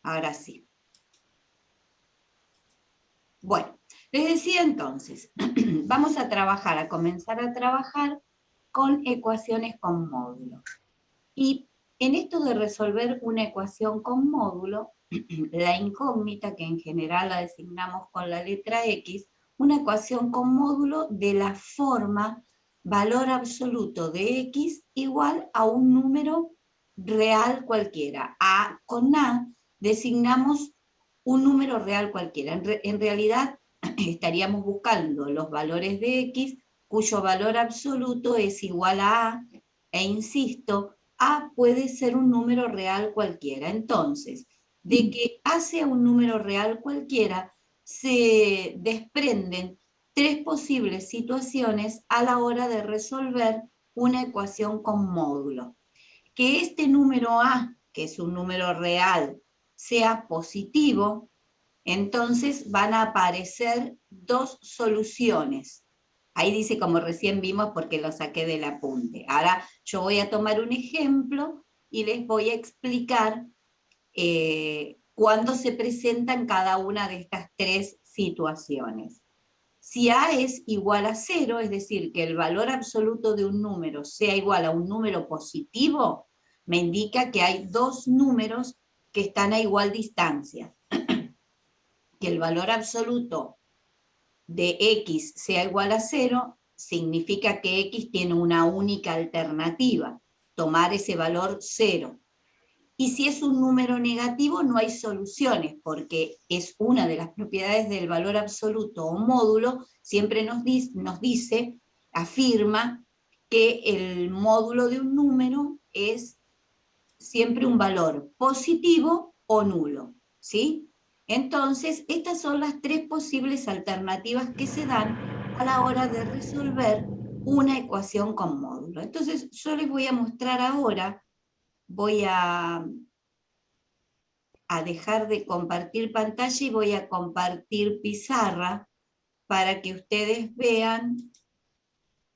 Ahora sí. Bueno, les decía entonces, vamos a comenzar a trabajar con ecuaciones con módulo. Y en esto de resolver una ecuación con módulo, la incógnita, que en general la designamos con la letra X, una ecuación con módulo de la forma valor absoluto de X igual a un número real cualquiera. Con A designamos un número real cualquiera. En realidad estaríamos buscando los valores de X cuyo valor absoluto es igual a A, e insisto, A puede ser un número real cualquiera. Entonces, de que A sea un número real cualquiera, se desprenden tres posibles situaciones a la hora de resolver una ecuación con módulo. Que este número A, que es un número real, sea positivo, entonces van a aparecer dos soluciones. Ahí dice como recién vimos porque lo saqué del apunte. Ahora yo voy a tomar un ejemplo y les voy a explicar cuándo se presentan cada una de estas tres situaciones. Si A es igual a 0, es decir, que el valor absoluto de un número sea igual a un número positivo, me indica que hay dos números que están a igual distancia. Que el valor absoluto de X sea igual a 0, significa que X tiene una única alternativa, tomar ese valor 0. Y si es un número negativo, no hay soluciones, porque es una de las propiedades del valor absoluto o módulo, siempre nos dice, afirma, que el módulo de un número es siempre un valor positivo o nulo, ¿sí? Entonces, estas son las tres posibles alternativas que se dan a la hora de resolver una ecuación con módulo. Entonces, yo les voy a mostrar ahora, voy a dejar de compartir pantalla y voy a compartir pizarra para que ustedes vean,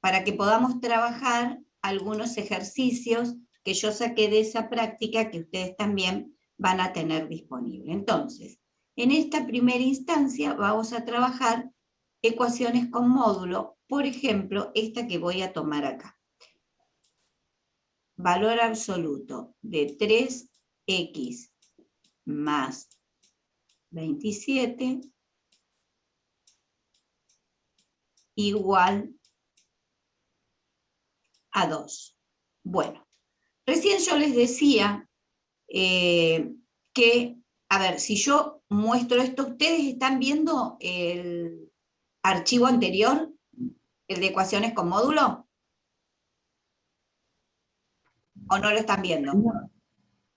para que podamos trabajar algunos ejercicios que yo saqué de esa práctica que ustedes también van a tener disponible. Entonces, en esta primera instancia vamos a trabajar ecuaciones con módulo, por ejemplo, esta que voy a tomar acá. Valor absoluto de 3x más 27 igual a 2. Bueno, recién yo les decía que, a ver, si yo muestro esto, ¿ustedes están viendo el archivo anterior, el de ecuaciones con módulo? ¿O no lo están viendo? No,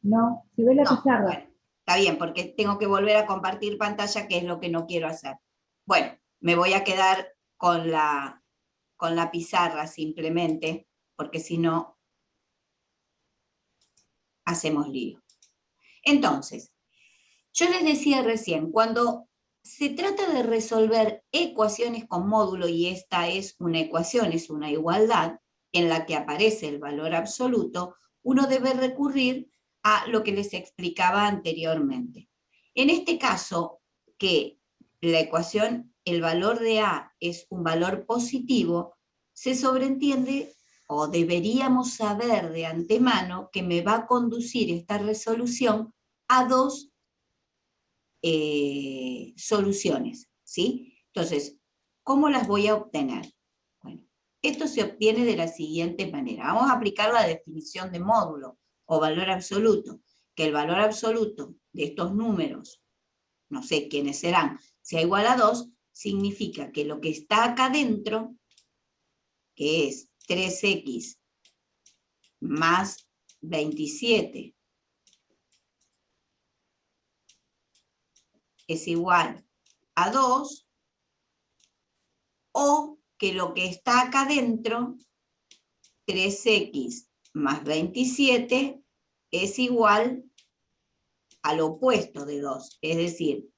no, se ve la pizarra. Bueno, está bien, porque tengo que volver a compartir pantalla, que es lo que no quiero hacer. Bueno, me voy a quedar con la pizarra simplemente, porque si no, hacemos lío. Entonces, yo les decía recién, cuando se trata de resolver ecuaciones con módulo, y esta es una ecuación, es una igualdad, en la que aparece el valor absoluto, uno debe recurrir a lo que les explicaba anteriormente. En este caso, que la ecuación, el valor de A es un valor positivo, se sobreentiende, o deberíamos saber de antemano, que me va a conducir esta resolución a dos soluciones, ¿sí? Entonces, ¿cómo las voy a obtener? Bueno, esto se obtiene de la siguiente manera. Vamos a aplicar la definición de módulo o valor absoluto, que el valor absoluto de estos números, no sé quiénes serán, sea igual a 2, significa que lo que está acá dentro, que es 3x más 27, es igual a 2, o que lo que está acá dentro, 3x más 27, es igual al opuesto de 2, es decir,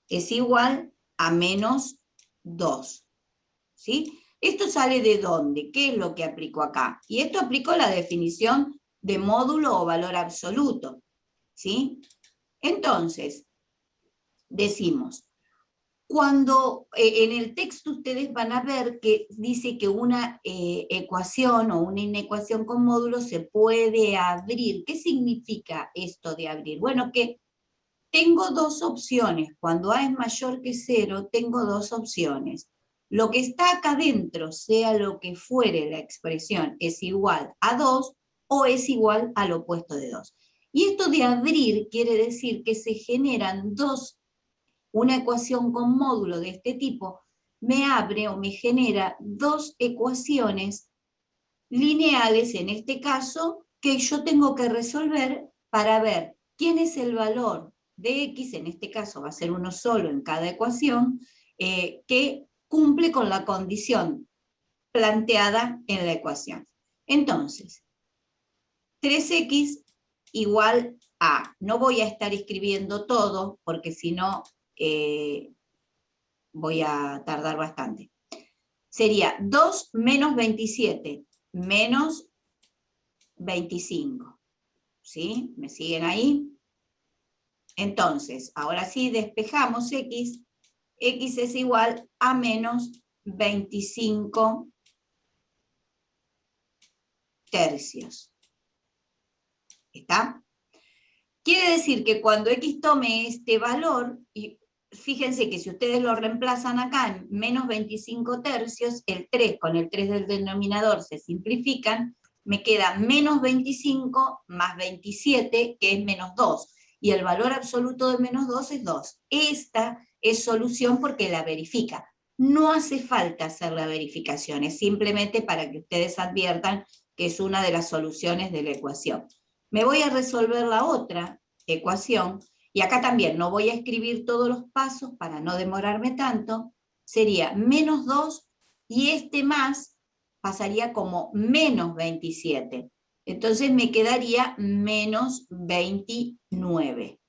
es igual a menos 2. ¿Sí? ¿Esto sale de dónde? ¿Qué es lo que aplico acá? Y esto aplico la definición de módulo o valor absoluto. ¿Sí? Entonces, decimos, cuando en el texto ustedes van a ver que dice que una ecuación o una inecuación con módulo se puede abrir. ¿Qué significa esto de abrir? Bueno, que tengo dos opciones. Cuando A es mayor que 0, tengo dos opciones. Lo que está acá dentro, sea lo que fuere la expresión, es igual a 2 o es igual al opuesto de 2. Y esto de abrir quiere decir que se generan una ecuación con módulo de este tipo me abre o me genera dos ecuaciones lineales, en este caso, que yo tengo que resolver para ver quién es el valor de x, en este caso va a ser uno solo en cada ecuación, que cumple con la condición planteada en la ecuación. Entonces, 3x igual a, no voy a estar escribiendo todo, porque si no voy a tardar bastante. Sería 2 menos 27 menos 25. ¿Sí? ¿Me siguen ahí? Entonces, ahora sí despejamos x. X es igual a menos 25 tercios. ¿Está? Quiere decir que cuando x tome este valor, y fíjense que si ustedes lo reemplazan acá en menos 25 tercios, el 3 con el 3 del denominador se simplifican, me queda menos 25 más 27, que es menos 2. Y el valor absoluto de menos 2 es 2. Esta es solución porque la verifica. No hace falta hacer la verificación, es simplemente para que ustedes adviertan que es una de las soluciones de la ecuación. Me voy a resolver la otra ecuación, y acá también no voy a escribir todos los pasos para no demorarme tanto, sería menos 2, y este más pasaría como menos 27. Entonces me quedaría menos 29.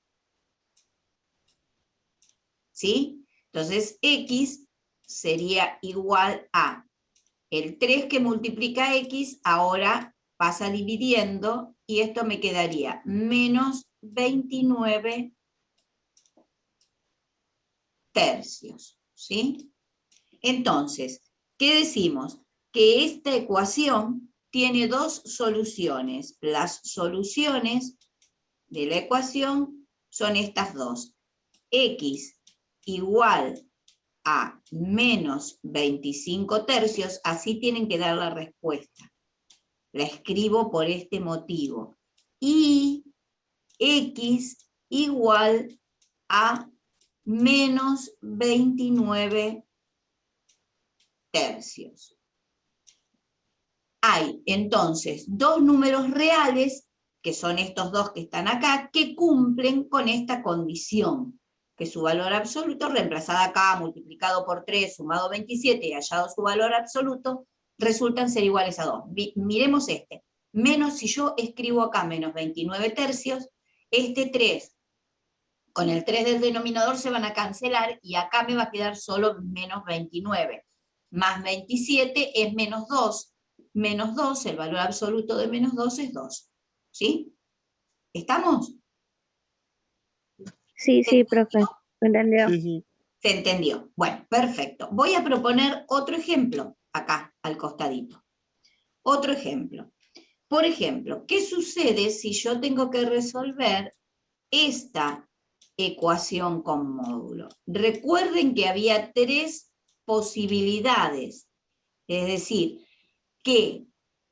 ¿Sí? Entonces x sería igual a el 3 que multiplica x, ahora pasa dividiendo, y esto me quedaría menos 29 tercios. ¿Sí? Entonces, ¿qué decimos? Que esta ecuación tiene dos soluciones. Las soluciones de la ecuación son estas dos. X igual a menos 25 tercios, así tienen que dar la respuesta. La escribo por este motivo. Y x igual a menos 29 tercios. Hay entonces dos números reales, que son estos dos que están acá, que cumplen con esta condición, que su valor absoluto, reemplazada acá, multiplicado por 3, sumado 27 y hallado su valor absoluto, resultan ser iguales a 2. Miremos este. Menos, si yo escribo acá menos 29 tercios, este 3 con el 3 del denominador se van a cancelar, y acá me va a quedar solo menos 29. Más 27 es menos 2. Menos 2, el valor absoluto de menos 2 es 2. ¿Sí? ¿Estamos? Sí, sí, profe. ¿Entendió? Sí, sí. Se entendió. Bueno, perfecto. Voy a proponer otro ejemplo acá, al costadito. Otro ejemplo. Por ejemplo, ¿qué sucede si yo tengo que resolver esta ecuación con módulo? Recuerden que había tres posibilidades. Es decir, que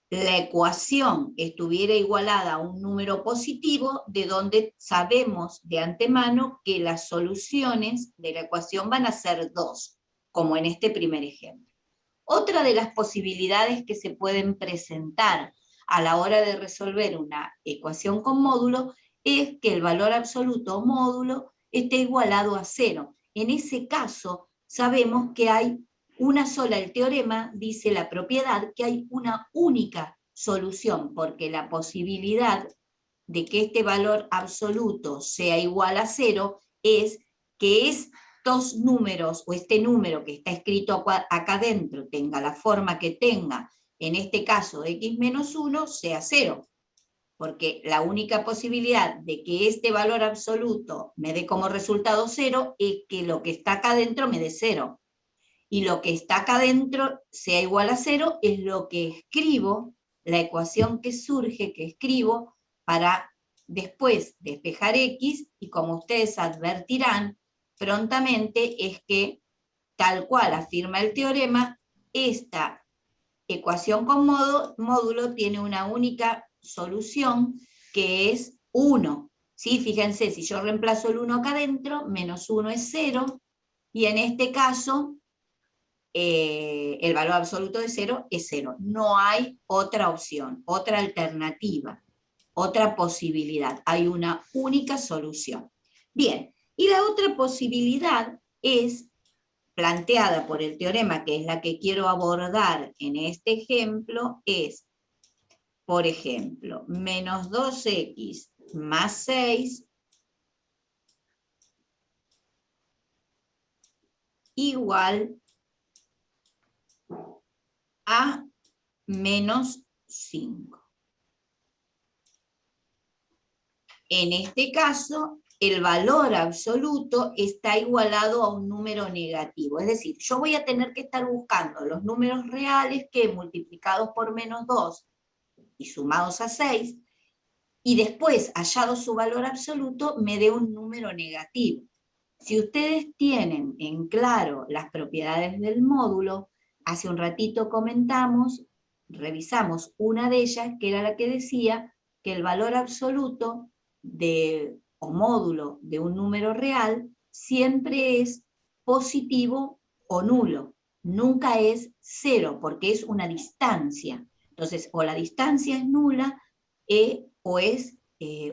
la ecuación estuviera igualada a un número positivo, de donde sabemos de antemano que las soluciones de la ecuación van a ser 2, como en este primer ejemplo. Otra de las posibilidades que se pueden presentar a la hora de resolver una ecuación con módulo es que el valor absoluto o módulo esté igualado a 0. En ese caso, sabemos que hay una sola, el teorema dice la propiedad que hay una única solución, porque la posibilidad de que este valor absoluto sea igual a 0 es que estos números, o este número que está escrito acá adentro, tenga la forma que tenga, en este caso x menos 1, sea 0. porque la única posibilidad de que este valor absoluto me dé como resultado 0 es que lo que está acá adentro me dé 0. Y lo que está acá adentro sea igual a 0 es lo que escribo, la ecuación que surge, que escribo, para después despejar x, y como ustedes advertirán prontamente, es que, tal cual afirma el teorema, esta ecuación con módulo tiene una única solución, que es 1. ¿Sí? Fíjense, si yo reemplazo el 1 acá adentro, menos 1 es 0, y en este caso el valor absoluto de 0 es 0. No hay otra opción, otra alternativa, otra posibilidad. Hay una única solución. Bien, y la otra posibilidad es planteada por el teorema, que es la que quiero abordar en este ejemplo, es, por ejemplo, menos 2x más 6 igual a menos 5. En este caso, el valor absoluto está igualado a un número negativo. Es decir, yo voy a tener que estar buscando los números reales que multiplicados por menos 2 y sumados a 6, y después, hallado su valor absoluto, me dé un número negativo. Si ustedes tienen en claro las propiedades del módulo, hace un ratito revisamos una de ellas, que era la que decía que el valor absoluto o módulo de un número real siempre es positivo o nulo, nunca es 0, porque es una distancia. Entonces, o la distancia es nula o es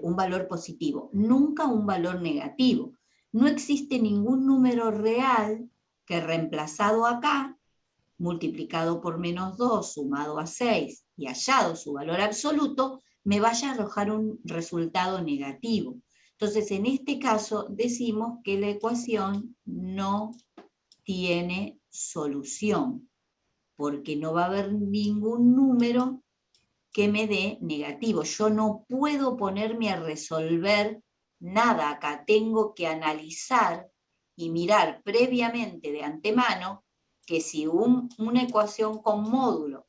un valor positivo, nunca un valor negativo. No existe ningún número real que reemplazado acá, multiplicado por menos 2, sumado a 6 y hallado su valor absoluto, me vaya a arrojar un resultado negativo. Entonces, en este caso, decimos que la ecuación no tiene solución, porque no va a haber ningún número que me dé negativo. Yo no puedo ponerme a resolver nada acá, tengo que analizar y mirar previamente de antemano que si una ecuación con módulo,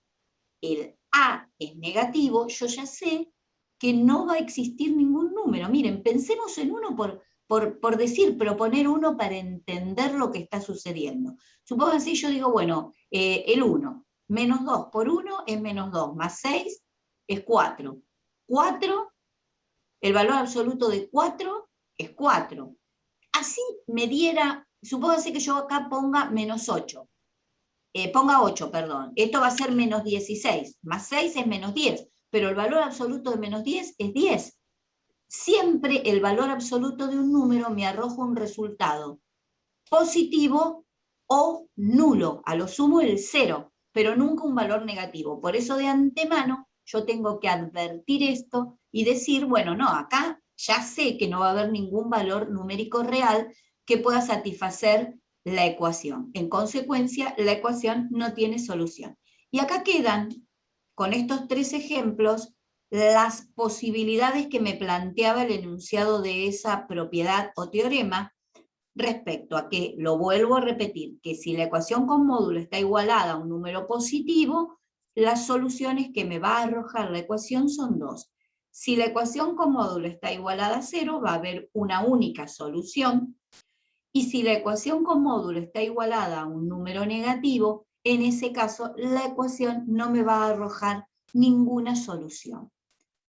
el A es negativo, yo ya sé que no va a existir ningún número. Miren, pensemos en uno por decir, proponer uno para entender lo que está sucediendo. Supongan si yo digo, bueno, el 1, menos 2 por 1 es menos 2, más 6 es 4. 4, el valor absoluto de 4 es 4. Así me diera, supónganse que yo acá ponga menos 8. Ponga 8, perdón. Esto va a ser menos 16. Más 6 es menos 10. Pero el valor absoluto de menos 10 es 10. Siempre el valor absoluto de un número me arroja un resultado positivo o nulo. A lo sumo el 0, pero nunca un valor negativo. Por eso de antemano yo tengo que advertir esto y decir, bueno, no, acá ya sé que no va a haber ningún valor numérico real que pueda satisfacer la ecuación. En consecuencia, la ecuación no tiene solución. Y acá quedan, con estos 3 ejemplos, las posibilidades que me planteaba el enunciado de esa propiedad o teorema, respecto a que, lo vuelvo a repetir, que si la ecuación con módulo está igualada a un número positivo, las soluciones que me va a arrojar la ecuación son 2. Si la ecuación con módulo está igualada a 0, va a haber una única solución, y si la ecuación con módulo está igualada a un número negativo, en ese caso la ecuación no me va a arrojar ninguna solución.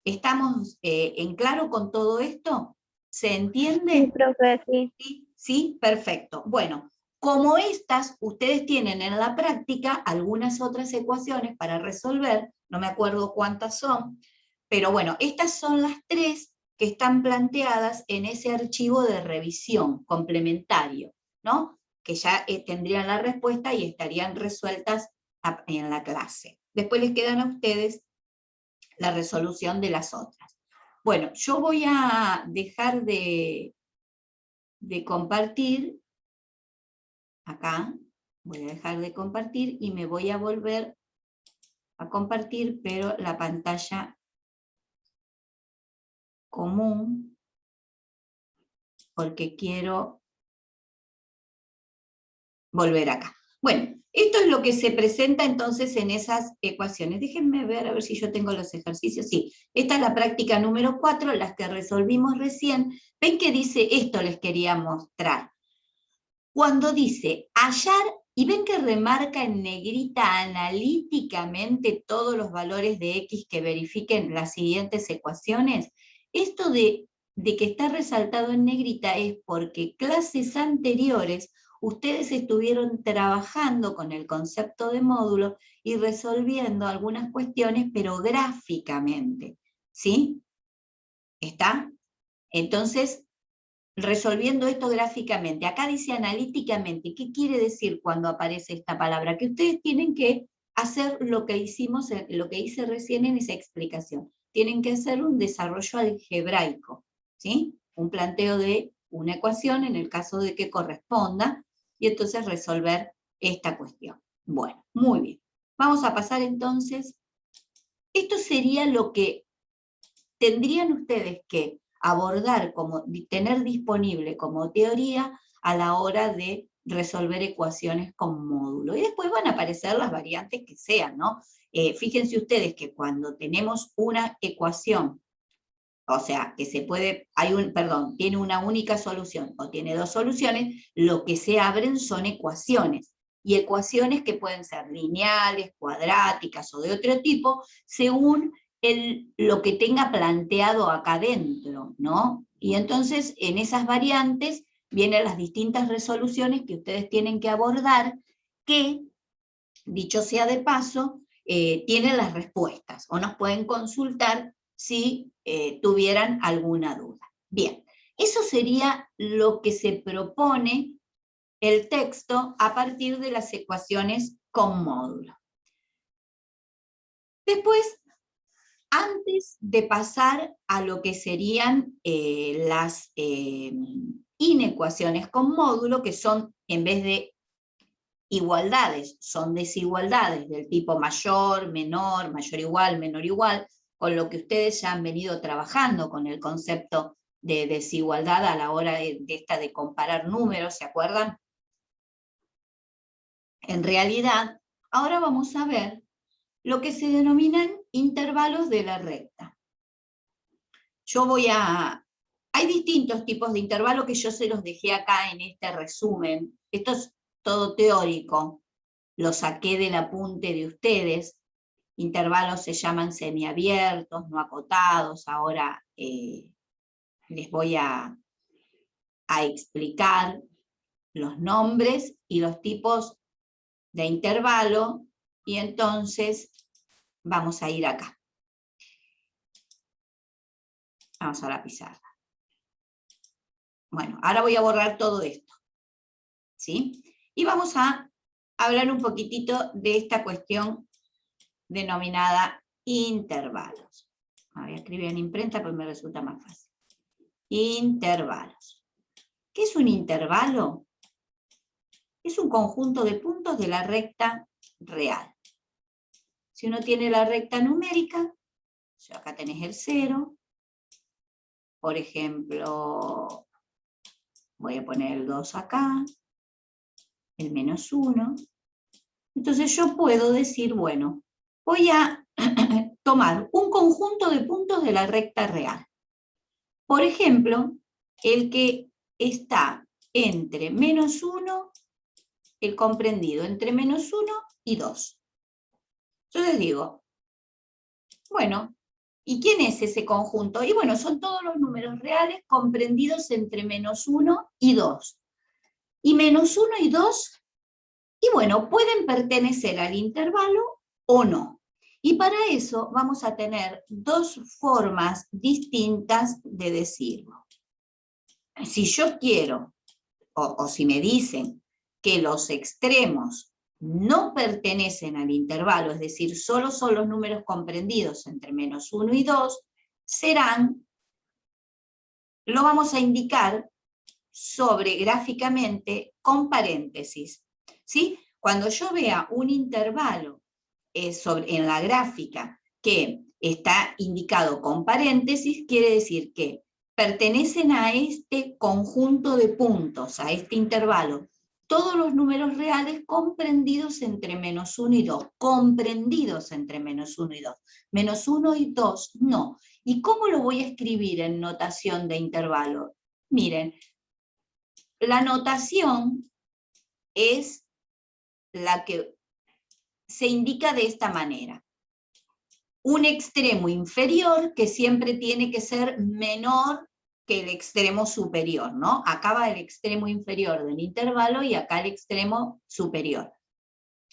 ¿Estamos en claro con todo esto? ¿Se entiende? Sí, profe, sí. ¿Sí? ¿Sí? Perfecto. Bueno, como estas, ustedes tienen en la práctica algunas otras ecuaciones para resolver, no me acuerdo cuántas son, pero bueno, estas son las 3 que están planteadas en ese archivo de revisión complementario, ¿no? Que ya tendrían la respuesta y estarían resueltas en la clase. Después les quedan a ustedes la resolución de las otras. Bueno, yo voy a dejar de compartir, acá, voy a dejar de compartir y me voy a volver a compartir, pero la pantalla común, porque quiero volver acá. Bueno, esto es lo que se presenta entonces en esas ecuaciones. Déjenme ver a ver si yo tengo los ejercicios. Sí, esta es la práctica número 4, las que resolvimos recién. Ven que dice, esto les quería mostrar. Cuando dice hallar, y ven que remarca en negrita analíticamente todos los valores de X que verifiquen las siguientes ecuaciones, esto de que está resaltado en negrita es porque clases anteriores ustedes estuvieron trabajando con el concepto de módulo y resolviendo algunas cuestiones, pero gráficamente, ¿sí? ¿Está? Entonces, resolviendo esto gráficamente. Acá dice analíticamente. ¿Qué quiere decir cuando aparece esta palabra? Que ustedes tienen que hacer lo que hicimos, lo que hice recién en esa explicación. Tienen que hacer un desarrollo algebraico, ¿sí? Un planteo de una ecuación en el caso de que corresponda, y entonces resolver esta cuestión. Bueno, muy bien. Vamos a pasar entonces. Esto sería lo que tendrían ustedes que abordar, como tener disponible como teoría a la hora de resolver ecuaciones con módulo. Y después van a aparecer las variantes que sean, ¿no? Fíjense ustedes que cuando tenemos una ecuación, o sea, que se puede, tiene una única solución o tiene dos soluciones, lo que se abren son ecuaciones. Y ecuaciones que pueden ser lineales, cuadráticas o de otro tipo, según lo que tenga planteado acá dentro, ¿no? Y entonces en esas variantes vienen las distintas resoluciones que ustedes tienen que abordar, que, dicho sea de paso, tienen las respuestas, o nos pueden consultar si tuvieran alguna duda. Bien, eso sería lo que se propone el texto a partir de las ecuaciones con módulo. Después, antes de pasar a lo que serían las inecuaciones con módulo, que son, en vez de igualdades, son desigualdades del tipo mayor, menor, mayor igual, menor igual, con lo que ustedes ya han venido trabajando con el concepto de desigualdad a la hora de comparar números, ¿se acuerdan? En realidad, ahora vamos a ver lo que se denominan intervalos de la recta. Hay distintos tipos de intervalos que yo se los dejé acá en este resumen. Esto es todo teórico, lo saqué del apunte de ustedes. Intervalos se llaman semiabiertos, no acotados. Ahora les voy a explicar los nombres y los tipos de intervalo, y entonces vamos a ir acá. Vamos a la pizarra. Bueno, ahora voy a borrar todo esto, ¿sí? Y vamos a hablar un poquitito de esta cuestión denominada intervalos. Voy a escribir en imprenta porque me resulta más fácil. Intervalos. ¿Qué es un intervalo? Es un conjunto de puntos de la recta real. Si uno tiene la recta numérica, acá tenés el 0, por ejemplo, voy a poner el 2 acá, el menos 1. Entonces yo puedo decir, bueno, voy a tomar un conjunto de puntos de la recta real. Por ejemplo, el que está entre menos 1, el comprendido entre menos 1 y 2. Entonces digo, bueno, ¿y quién es ese conjunto? Y bueno, son todos los números reales comprendidos entre menos 1 y 2. Y menos 1 y 2, y bueno, pueden pertenecer al intervalo o no. Y para eso vamos a tener dos formas distintas de decirlo. Si yo quiero, o si me dicen que los extremos no pertenecen al intervalo, es decir, solo son los números comprendidos entre menos 1 y 2, lo vamos a indicar gráficamente con paréntesis, ¿sí? Cuando yo vea un intervalo en la gráfica que está indicado con paréntesis, quiere decir que pertenecen a este conjunto de puntos, a este intervalo, todos los números reales comprendidos entre -1 y 2, comprendidos entre -1 y 2. -1 y 2, no. ¿Y cómo lo voy a escribir en notación de intervalo? Miren, la notación es la que se indica de esta manera. Un extremo inferior que siempre tiene que ser menor que el extremo superior, ¿no? Acá va el extremo inferior del intervalo y acá el extremo superior.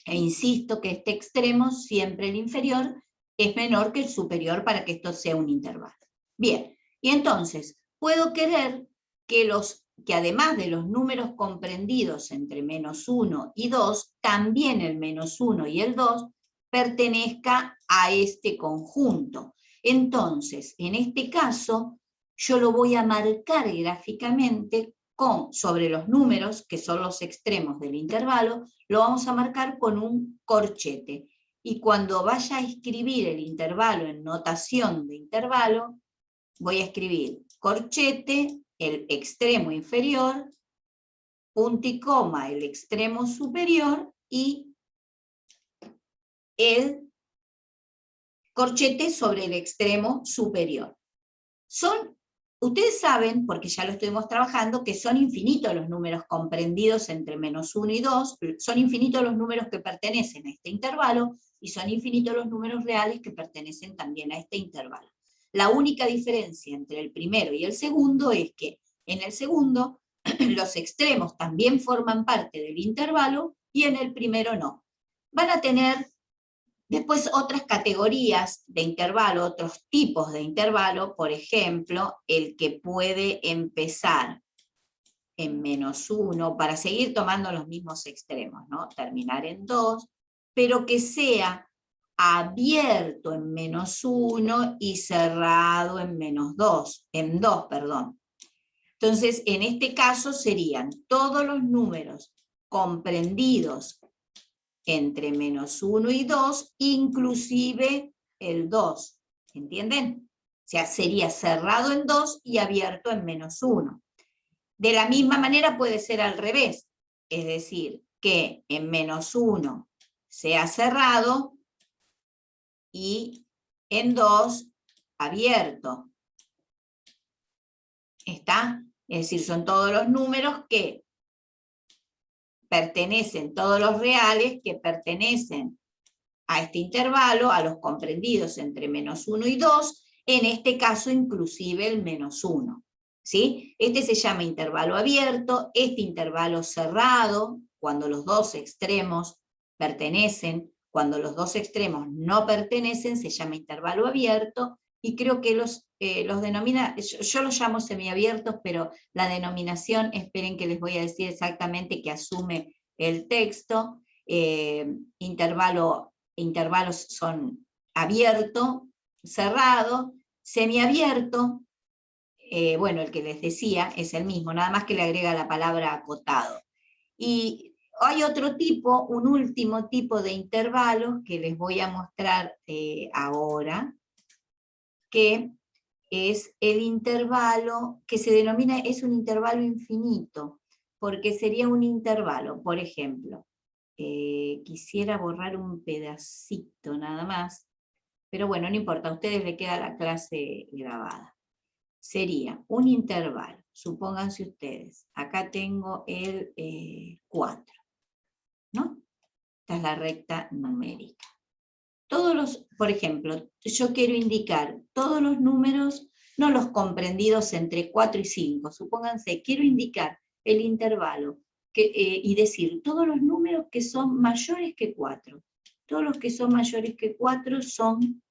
E insisto que este extremo, siempre el inferior, es menor que el superior para que esto sea un intervalo. Bien, y entonces, puedo querer que además de los números comprendidos entre -1 y 2, también el -1 y el 2 pertenezca a este conjunto. Entonces, en este caso, yo lo voy a marcar gráficamente sobre los números, que son los extremos del intervalo, lo vamos a marcar con un corchete. Y cuando vaya a escribir el intervalo en notación de intervalo, voy a escribir corchete, el extremo inferior, punto y coma, el extremo superior, y el corchete sobre el extremo superior. Ustedes saben, porque ya lo estuvimos trabajando, que son infinitos los números comprendidos entre -1 y 2, son infinitos los números que pertenecen a este intervalo, y son infinitos los números reales que pertenecen también a este intervalo. La única diferencia entre el primero y el segundo es que en el segundo los extremos también forman parte del intervalo, y en el primero no. Van a tener después otras categorías de intervalo, otros tipos de intervalo, por ejemplo, el que puede empezar en -1, para seguir tomando los mismos extremos, ¿no? Terminar en 2, pero que sea abierto en -1 y cerrado en en 2, perdón. Entonces, en este caso serían todos los números comprendidos entre -1 y 2, inclusive el 2, ¿entienden? O sea, sería cerrado en 2 y abierto en -1. De la misma manera puede ser al revés, es decir, que en -1 sea cerrado y en 2 abierto. ¿Está? Es decir, son todos los números que pertenecen, todos los reales que pertenecen a este intervalo, a los comprendidos entre -1 y 2, en este caso inclusive el -1. ¿Sí? Este se llama intervalo abierto, este intervalo cerrado, cuando los dos extremos pertenecen, cuando los dos extremos no pertenecen, se llama intervalo abierto, y creo que los denomina, yo los llamo semiabiertos, pero la denominación, esperen que les voy a decir exactamente, que asume el texto. Intervalos son abierto, cerrado, semiabierto, bueno, el que les decía es el mismo, nada más que le agrega la palabra acotado. Y hay otro tipo, un último tipo de intervalos que les voy a mostrar ahora, que es el intervalo que se denomina, es un intervalo infinito, porque sería un intervalo, por ejemplo, quisiera borrar un pedacito nada más, pero bueno, no importa, a ustedes les queda la clase grabada. Sería un intervalo, supónganse ustedes, acá tengo el 4, ¿no? Esta es la recta numérica. Por ejemplo, yo quiero indicar todos los números, no los comprendidos entre 4 y 5, supónganse, quiero indicar el intervalo y decir todos los números que son mayores que 4. Todos los que son mayores que 4 son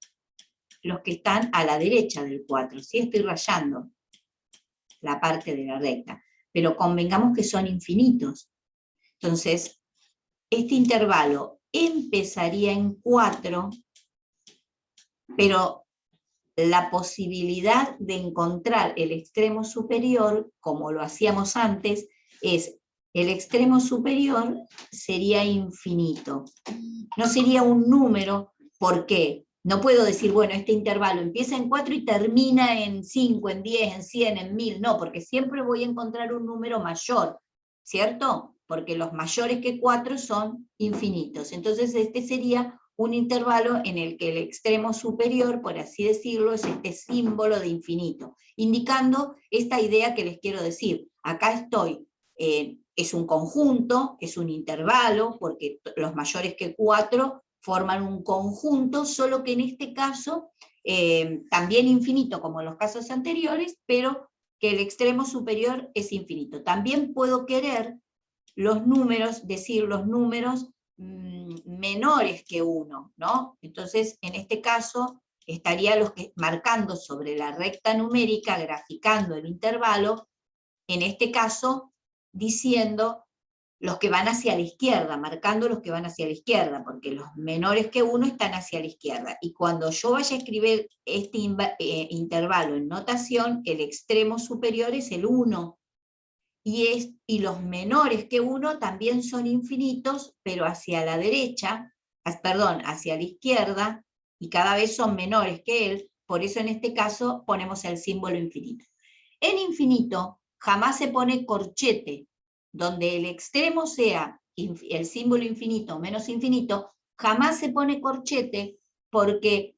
los que están a la derecha del 4, ¿sí? Estoy rayando la parte de la recta, pero convengamos que son infinitos. Entonces, este intervalo empezaría en 4, pero la posibilidad de encontrar el extremo superior, como lo hacíamos antes, es el extremo superior sería infinito. No sería un número, ¿por qué? No puedo decir, bueno, este intervalo empieza en 4 y termina en 5, en 10, en 100, en 1000. No, porque siempre voy a encontrar un número mayor, ¿cierto? Porque los mayores que 4 son infinitos. Entonces este sería un intervalo en el que el extremo superior, por así decirlo, es este símbolo de infinito, indicando esta idea que les quiero decir. Acá estoy, es un conjunto, es un intervalo, porque los mayores que 4 forman un conjunto, solo que en este caso, también infinito como en los casos anteriores, pero que el extremo superior es infinito. También puedo querer los números, decir los números menores que 1, ¿no? Entonces, en este caso, estaría marcando sobre la recta numérica, graficando el intervalo, en este caso, diciendo los que van hacia la izquierda, marcando los que van hacia la izquierda, porque los menores que 1 están hacia la izquierda. Y cuando yo vaya a escribir este intervalo en notación, el extremo superior es el 1, y los menores que 1 también son infinitos, pero hacia la derecha, perdón, hacia la izquierda, y cada vez son menores que él, por eso en este caso ponemos el símbolo infinito. En infinito jamás se pone corchete, donde el extremo sea el símbolo infinito menos infinito, jamás se pone corchete, porque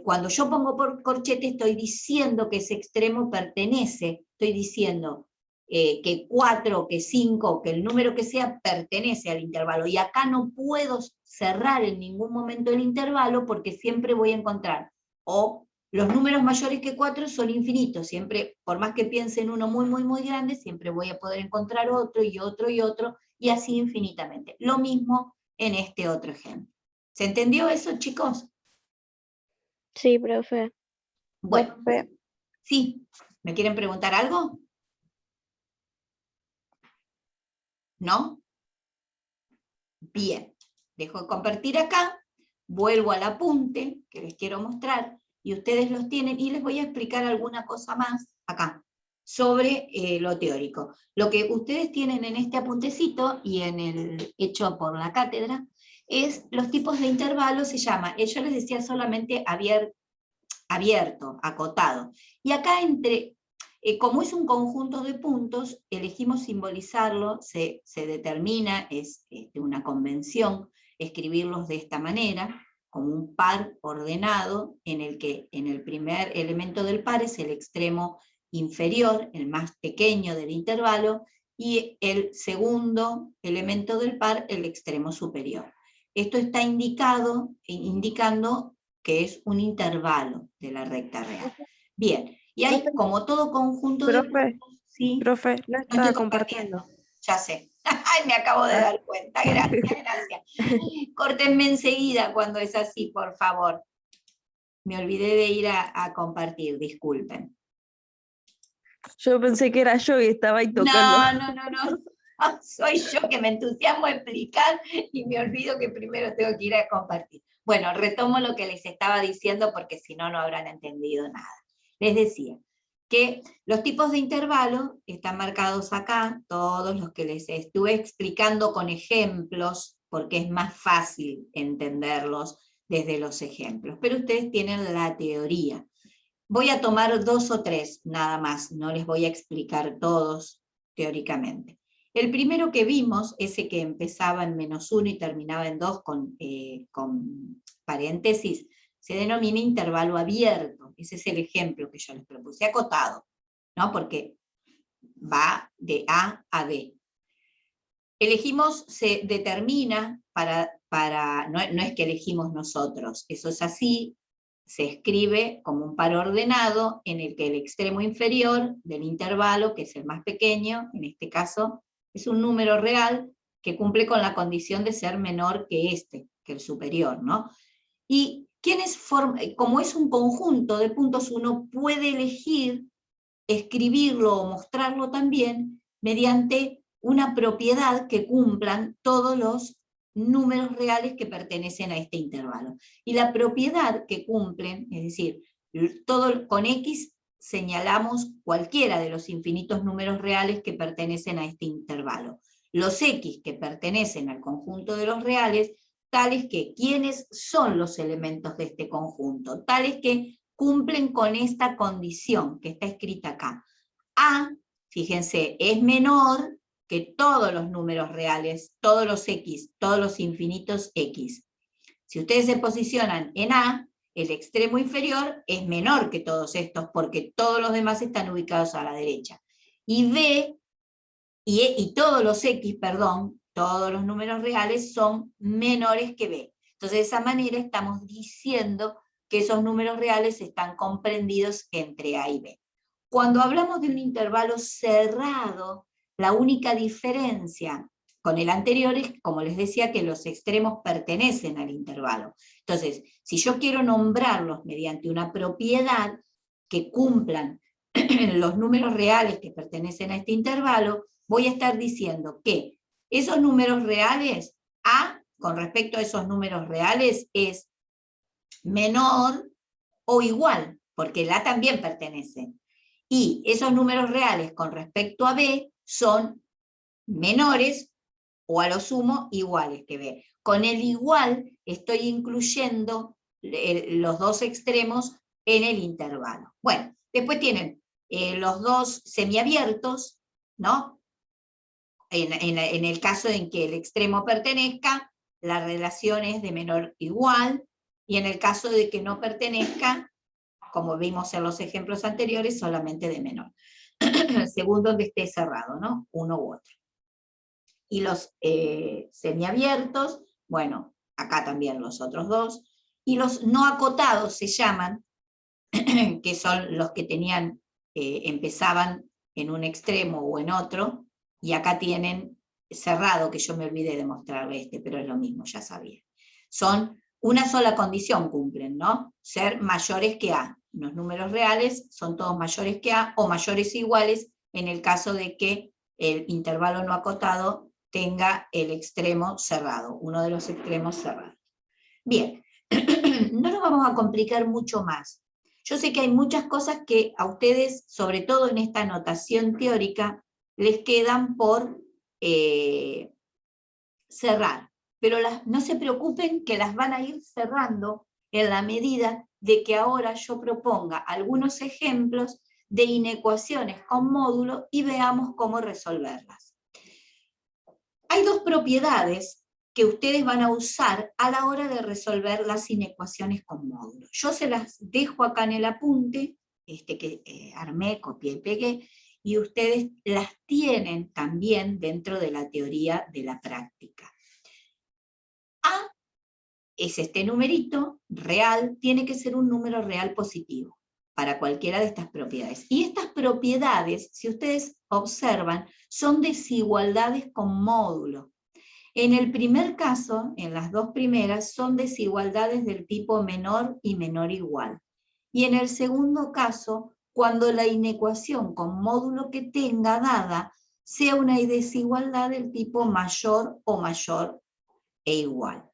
cuando yo pongo por corchete estoy diciendo que ese extremo pertenece, estoy diciendo que 4, que 5, que el número que sea pertenece al intervalo, y acá no puedo cerrar en ningún momento el intervalo porque siempre voy a encontrar o los números mayores que 4 son infinitos, siempre, por más que piense en uno muy, muy, muy grande, siempre voy a poder encontrar otro, y otro, y otro, y así infinitamente. Lo mismo en este otro ejemplo. ¿Se entendió eso, chicos? Sí, profe. Bueno, Profe, sí. ¿Me quieren preguntar algo? ¿No? Bien. Dejo de compartir acá, vuelvo al apunte que les quiero mostrar, y ustedes los tienen, y les voy a explicar alguna cosa más acá, sobre lo teórico. Lo que ustedes tienen en este apuntecito, y en el hecho por la cátedra, es los tipos de intervalos, se llama, yo les decía solamente abierto, acotado. Y acá como es un conjunto de puntos, elegimos simbolizarlo, se determina, es una convención, escribirlos de esta manera, como un par ordenado, en el que en el primer elemento del par es el extremo inferior, el más pequeño del intervalo, y el segundo elemento del par, el extremo superior. Esto está indicando que es un intervalo de la recta real. Bien, y hay como todo conjunto de puntos, ¿sí? Profe, no No estaba estoy compartiendo. Ya sé. Ay, me acabo de dar cuenta. Gracias, gracias. Córtenme enseguida cuando es así, por favor. Me olvidé de ir a compartir, disculpen. Yo pensé que era yo y estaba ahí tocando. No. Soy yo que me entusiasmo a explicar y me olvido que primero tengo que ir a compartir. Bueno, retomo lo que les estaba diciendo porque si no, no habrán entendido nada. Les decía que los tipos de intervalos están marcados acá, todos los que les estuve explicando con ejemplos, porque es más fácil entenderlos desde los ejemplos, pero ustedes tienen la teoría. Voy a tomar 2 o 3 nada más, no les voy a explicar todos teóricamente. El primero que vimos, ese que empezaba en -1 y terminaba en 2 con paréntesis, se denomina intervalo abierto. Ese es el ejemplo que yo les propuse, acotado, ¿no? Porque va de A a B. Elegimos, se determina no es que elegimos nosotros, eso es así, se escribe como un par ordenado en el que el extremo inferior del intervalo, que es el más pequeño, en este caso, es un número real que cumple con la condición de ser menor que que el superior, ¿no? Y como es un conjunto de puntos, uno puede elegir escribirlo o mostrarlo también mediante una propiedad que cumplan todos los números reales que pertenecen a este intervalo. Y la propiedad que cumplen, es decir, con X señalamos cualquiera de los infinitos números reales que pertenecen a este intervalo. Los X que pertenecen al conjunto de los reales tales que, ¿quiénes son los elementos de este conjunto? Tales que cumplen con esta condición que está escrita acá. A, fíjense, es menor que todos los números reales, todos los X, todos los infinitos X. Si ustedes se posicionan en A, el extremo inferior es menor que todos estos, porque todos los demás están ubicados a la derecha. Y B, y todos los X, perdón, todos los números reales son menores que B. Entonces, de esa manera estamos diciendo que esos números reales están comprendidos entre A y B. Cuando hablamos de un intervalo cerrado, la única diferencia con el anterior es, como les decía, que los extremos pertenecen al intervalo. Entonces, si yo quiero nombrarlos mediante una propiedad que cumplan los números reales que pertenecen a este intervalo, voy a estar diciendo que esos números reales, A, con respecto a esos números reales, es menor o igual, porque el A también pertenece. Y esos números reales con respecto a B son menores o a lo sumo iguales que B. Con el igual estoy incluyendo los dos extremos en el intervalo. Bueno, después tienen los dos semiabiertos, ¿no? En el caso en que el extremo pertenezca, la relación es de menor igual, y en el caso de que no pertenezca, como vimos en los ejemplos anteriores, solamente de menor, según donde esté cerrado, ¿no? Uno u otro. Y los semiabiertos, bueno, acá también los otros dos, y los no acotados se llaman, que son los que tenían, empezaban en un extremo o en otro, y acá tienen cerrado, que yo me olvidé de mostrarle pero es lo mismo, ya sabía. Son una sola condición cumplen, ¿no? Ser mayores que A. Los números reales son todos mayores que A, o mayores o iguales, en el caso de que el intervalo no acotado tenga el extremo cerrado, uno de los extremos cerrados. Bien, no nos vamos a complicar mucho más. Yo sé que hay muchas cosas que a ustedes, sobre todo en esta notación teórica, les quedan por cerrar, pero no se preocupen que las van a ir cerrando en la medida de que ahora yo proponga algunos ejemplos de inecuaciones con módulo y veamos cómo resolverlas. Hay dos propiedades que ustedes van a usar a la hora de resolver las inecuaciones con módulo. Yo se las dejo acá en el apunte, que armé, copié y pegué, y ustedes las tienen también dentro de la teoría de la práctica. A es este numerito real, tiene que ser un número real positivo para cualquiera de estas propiedades. Y estas propiedades, si ustedes observan, son desigualdades con módulo. En el primer caso, en las dos primeras, son desigualdades del tipo menor y menor igual. Y en el segundo caso, cuando la inecuación con módulo que tenga dada sea una desigualdad del tipo mayor o mayor e igual.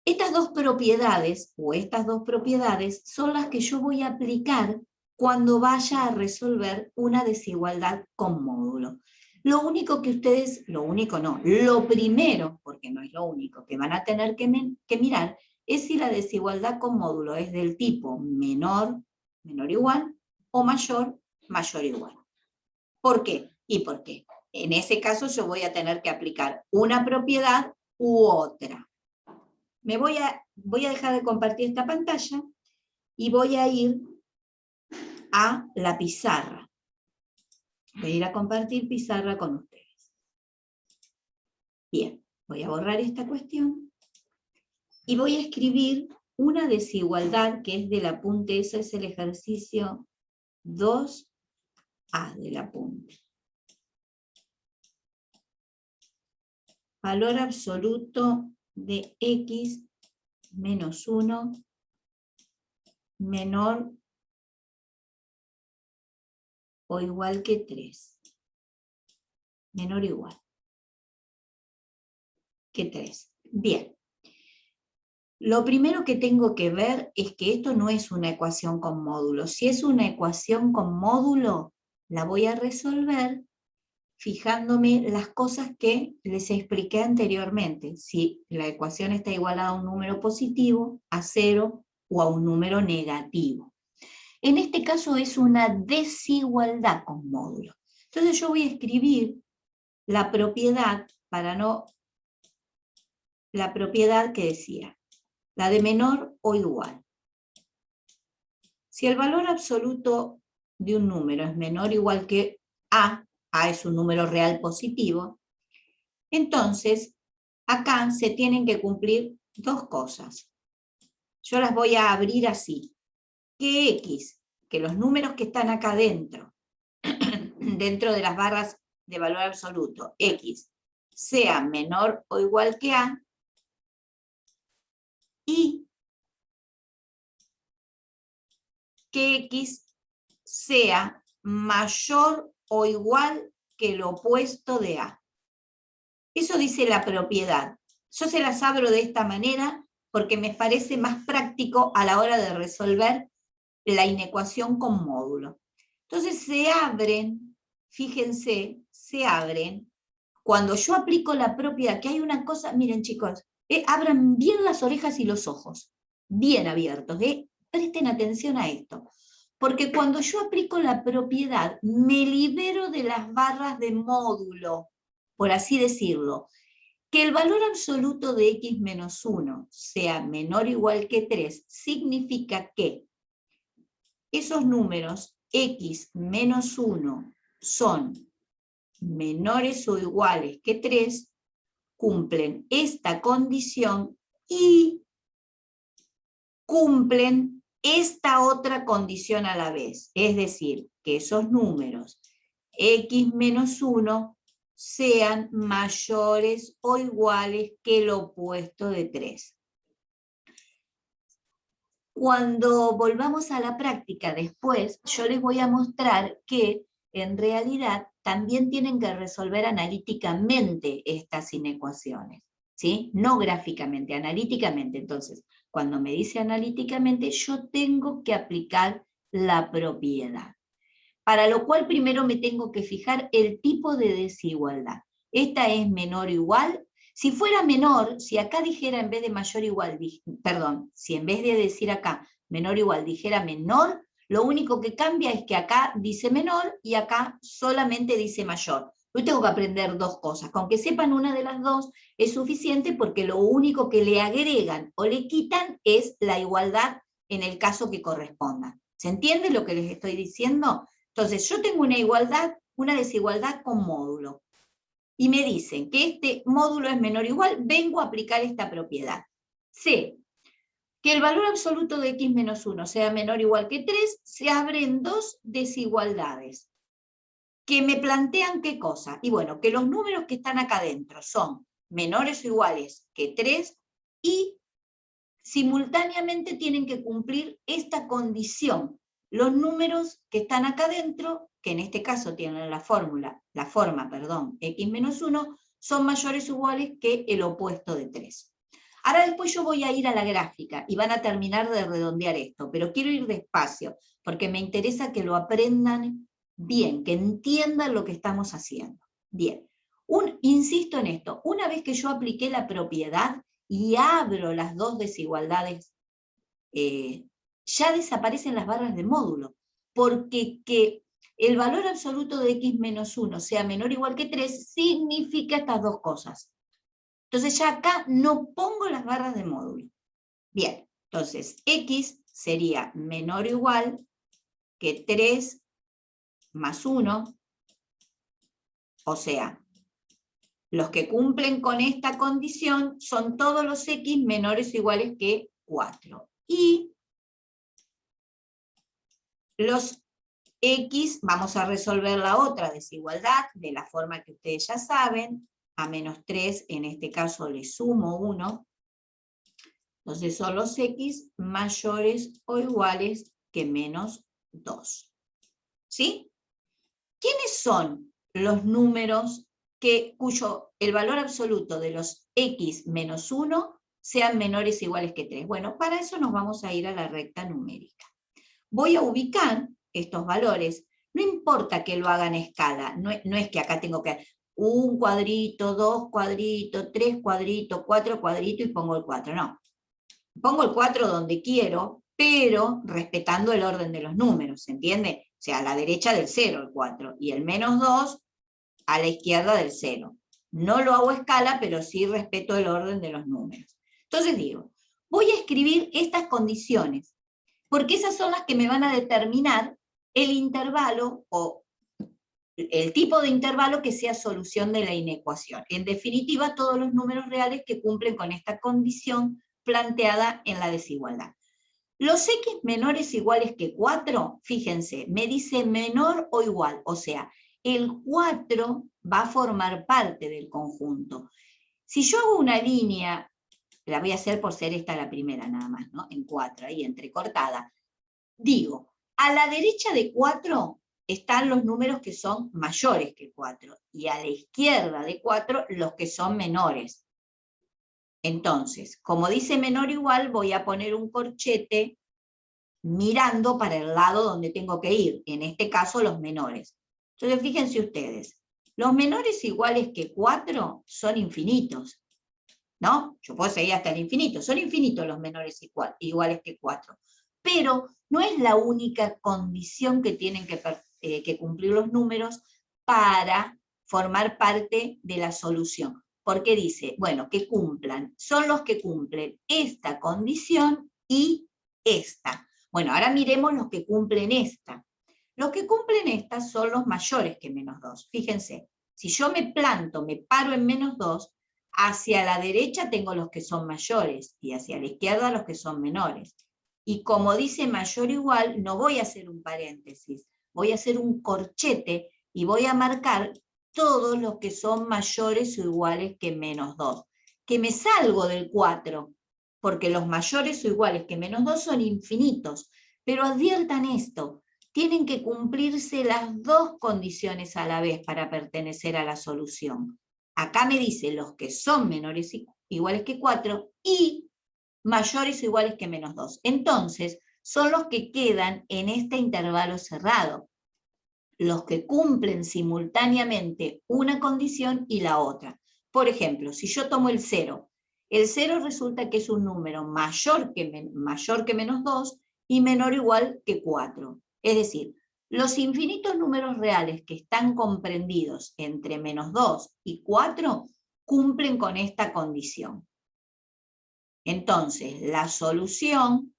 Estas dos propiedades, o estas dos propiedades, son las que yo voy a aplicar cuando vaya a resolver una desigualdad con módulo. Lo único que ustedes, lo único no, lo primero, porque no es lo único, que van a tener que mirar, es si la desigualdad con módulo es del tipo menor, menor igual, o mayor, mayor igual. ¿Por qué? ¿Y por qué? En ese caso yo voy a tener que aplicar una propiedad u otra. Voy a dejar de compartir esta pantalla y voy a ir a la pizarra. Voy a ir a compartir pizarra con ustedes. Bien, voy a borrar esta cuestión y voy a escribir una desigualdad que es del apunte, eso es el ejercicio 2A del apunte. Valor absoluto de x menos 1 menor o igual que 3. Menor o igual que 3. Bien. Lo primero que tengo que ver es que esto no es una ecuación con módulo. Si es una ecuación con módulo, la voy a resolver fijándome las cosas que les expliqué anteriormente, si la ecuación está igualada a un número positivo, a 0 o a un número negativo. En este caso es una desigualdad con módulo. Entonces yo voy a escribir la propiedad, la propiedad que decía, la de menor o igual. Si el valor absoluto de un número es menor o igual que A es un número real positivo, entonces acá se tienen que cumplir dos cosas. Yo las voy a abrir así. Que X, que los números que están acá dentro, dentro de las barras de valor absoluto, X, sea menor o igual que A, y que X sea mayor o igual que el opuesto de A. Eso dice la propiedad. Yo se las abro de esta manera porque me parece más práctico a la hora de resolver la inecuación con módulo. Entonces se abren, fíjense, se abren. Cuando yo aplico la propiedad, que hay una cosa, miren chicos, abran bien las orejas y los ojos, bien abiertos, presten atención a esto. Porque cuando yo aplico la propiedad, me libero de las barras de módulo, por así decirlo. Que el valor absoluto de x menos 1 sea menor o igual que 3, significa que esos números x menos 1 son menores o iguales que 3, cumplen esta condición y cumplen esta otra condición a la vez. Es decir, que esos números x menos 1 sean mayores o iguales que el opuesto de 3. Cuando volvamos a la práctica después, yo les voy a mostrar que en realidad también tienen que resolver analíticamente estas inecuaciones, ¿sí? No gráficamente, analíticamente. Entonces, cuando me dice analíticamente, yo tengo que aplicar la propiedad. Para lo cual primero me tengo que fijar el tipo de desigualdad. Esta es menor o igual. Si fuera menor, si acá dijera en vez de mayor o igual, perdón, si en vez de decir acá menor o igual dijera menor, lo único que cambia es que acá dice menor y acá solamente dice mayor. Yo tengo que aprender dos cosas. Con que sepan una de las dos es suficiente porque lo único que le agregan o le quitan es la igualdad en el caso que corresponda. ¿Se entiende lo que les estoy diciendo? Entonces, yo tengo una igualdad, una desigualdad con módulo. Y me dicen que este módulo es menor o igual, vengo a aplicar esta propiedad. C, que el valor absoluto de x menos 1 sea menor o igual que 3, se abren dos desigualdades. Que me plantean qué cosa. Y bueno, que los números que están acá adentro son menores o iguales que 3 y simultáneamente tienen que cumplir esta condición. Los números que están acá adentro, que en este caso tienen la forma, x menos 1, son mayores o iguales que el opuesto de 3. Ahora después yo voy a ir a la gráfica y van a terminar de redondear esto, pero quiero ir despacio, porque me interesa que lo aprendan bien, que entiendan lo que estamos haciendo. Bien, insisto en esto, una vez que yo apliqué la propiedad y abro las dos desigualdades, ya desaparecen las barras de módulo, porque que el valor absoluto de x menos 1 sea menor o igual que 3 significa estas dos cosas. Entonces ya acá no pongo las barras de módulo. Bien, entonces x sería menor o igual que 3 más 1, o sea, los que cumplen con esta condición son todos los x menores o iguales que 4. Y los x, vamos a resolver la otra desigualdad de la forma que ustedes ya saben, a menos 3, en este caso le sumo 1, entonces son los x mayores o iguales que menos 2. ¿Sí? ¿Quiénes son los números cuyo el valor absoluto de los x menos 1 sean menores o iguales que 3? Bueno, para eso nos vamos a ir a la recta numérica. Voy a ubicar estos valores. No importa que lo haga en escala, no es que acá tengo que un cuadrito, dos cuadritos, tres cuadritos, cuatro cuadritos y pongo el 4, no. Pongo el 4 donde quiero, pero respetando el orden de los números, ¿se entiende? O sea, a la derecha del 0 el 4, y el -2 a la izquierda del 0. No lo hago a escala, pero sí respeto el orden de los números. Entonces digo, voy a escribir estas condiciones, porque esas son las que me van a determinar el intervalo o el tipo de intervalo que sea solución de la inecuación. En definitiva, todos los números reales que cumplen con esta condición planteada en la desigualdad. Los x menores iguales que 4, fíjense, me dice menor o igual, o sea, el 4 va a formar parte del conjunto. Si yo hago una línea, la voy a hacer por ser esta la primera nada más, ¿no? En 4, ahí entrecortada. Digo, a la derecha de 4 están los números que son mayores que 4, y a la izquierda de 4 los que son menores. Entonces, como dice menor o igual, voy a poner un corchete mirando para el lado donde tengo que ir, en este caso los menores. Entonces fíjense ustedes, los menores iguales que 4 son infinitos, ¿no? Yo puedo seguir hasta el infinito, son infinitos los menores iguales que 4, pero no es la única condición que tienen que cumplir los números para formar parte de la solución, porque dice, bueno, que cumplan, son los que cumplen esta condición y esta. Bueno, ahora miremos los que cumplen esta. Los que cumplen esta son los mayores que -2. Fíjense, si yo me planto, me paro en -2, hacia la derecha tengo los que son mayores y hacia la izquierda los que son menores. Y como dice mayor o igual, no voy a hacer un paréntesis, voy a hacer un corchete y voy a marcar todos los que son mayores o iguales que -2. Que me salgo del 4, porque los mayores o iguales que -2 son infinitos, pero adviertan esto, tienen que cumplirse las dos condiciones a la vez para pertenecer a la solución. Acá me dice los que son menores o iguales que 4 y mayores o iguales que -2. Entonces, son los que quedan en este intervalo cerrado, los que cumplen simultáneamente una condición y la otra. Por ejemplo, si yo tomo el 0 resulta que es un número mayor que -2 y menor o igual que 4. Es decir, los infinitos números reales que están comprendidos entre -2 y 4 cumplen con esta condición. Entonces, la solución